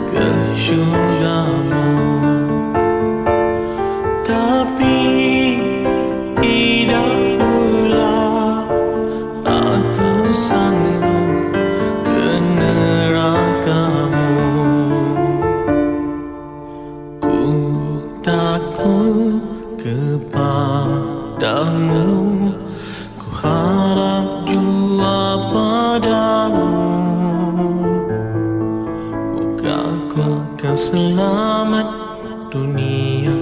ke syurga-Mu, tapi tidak pula aku sanggup ke neraka-Mu. Ku takut kepadamu, ku harap jua padamu. Moga ku akan selamat dunia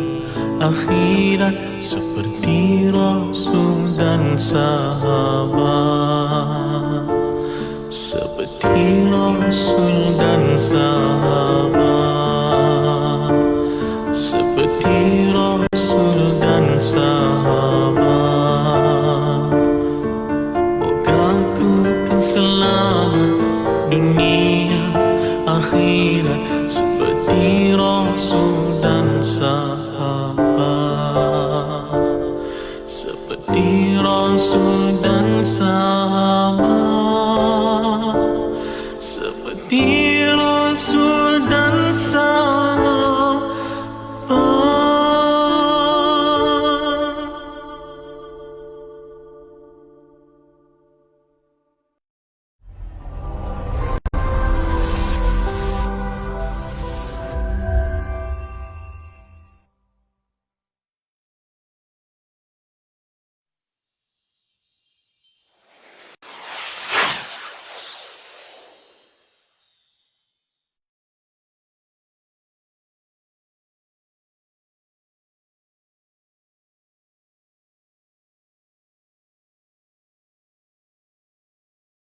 akhirat seperti Rasul dan sahabat, seperti Rasul dan sahabat, seperti Rasul dan sahabat. Moga ku akan selamat dunia akhirat seperti Rasul dan sahabat, seperti Rasul dan sahabat.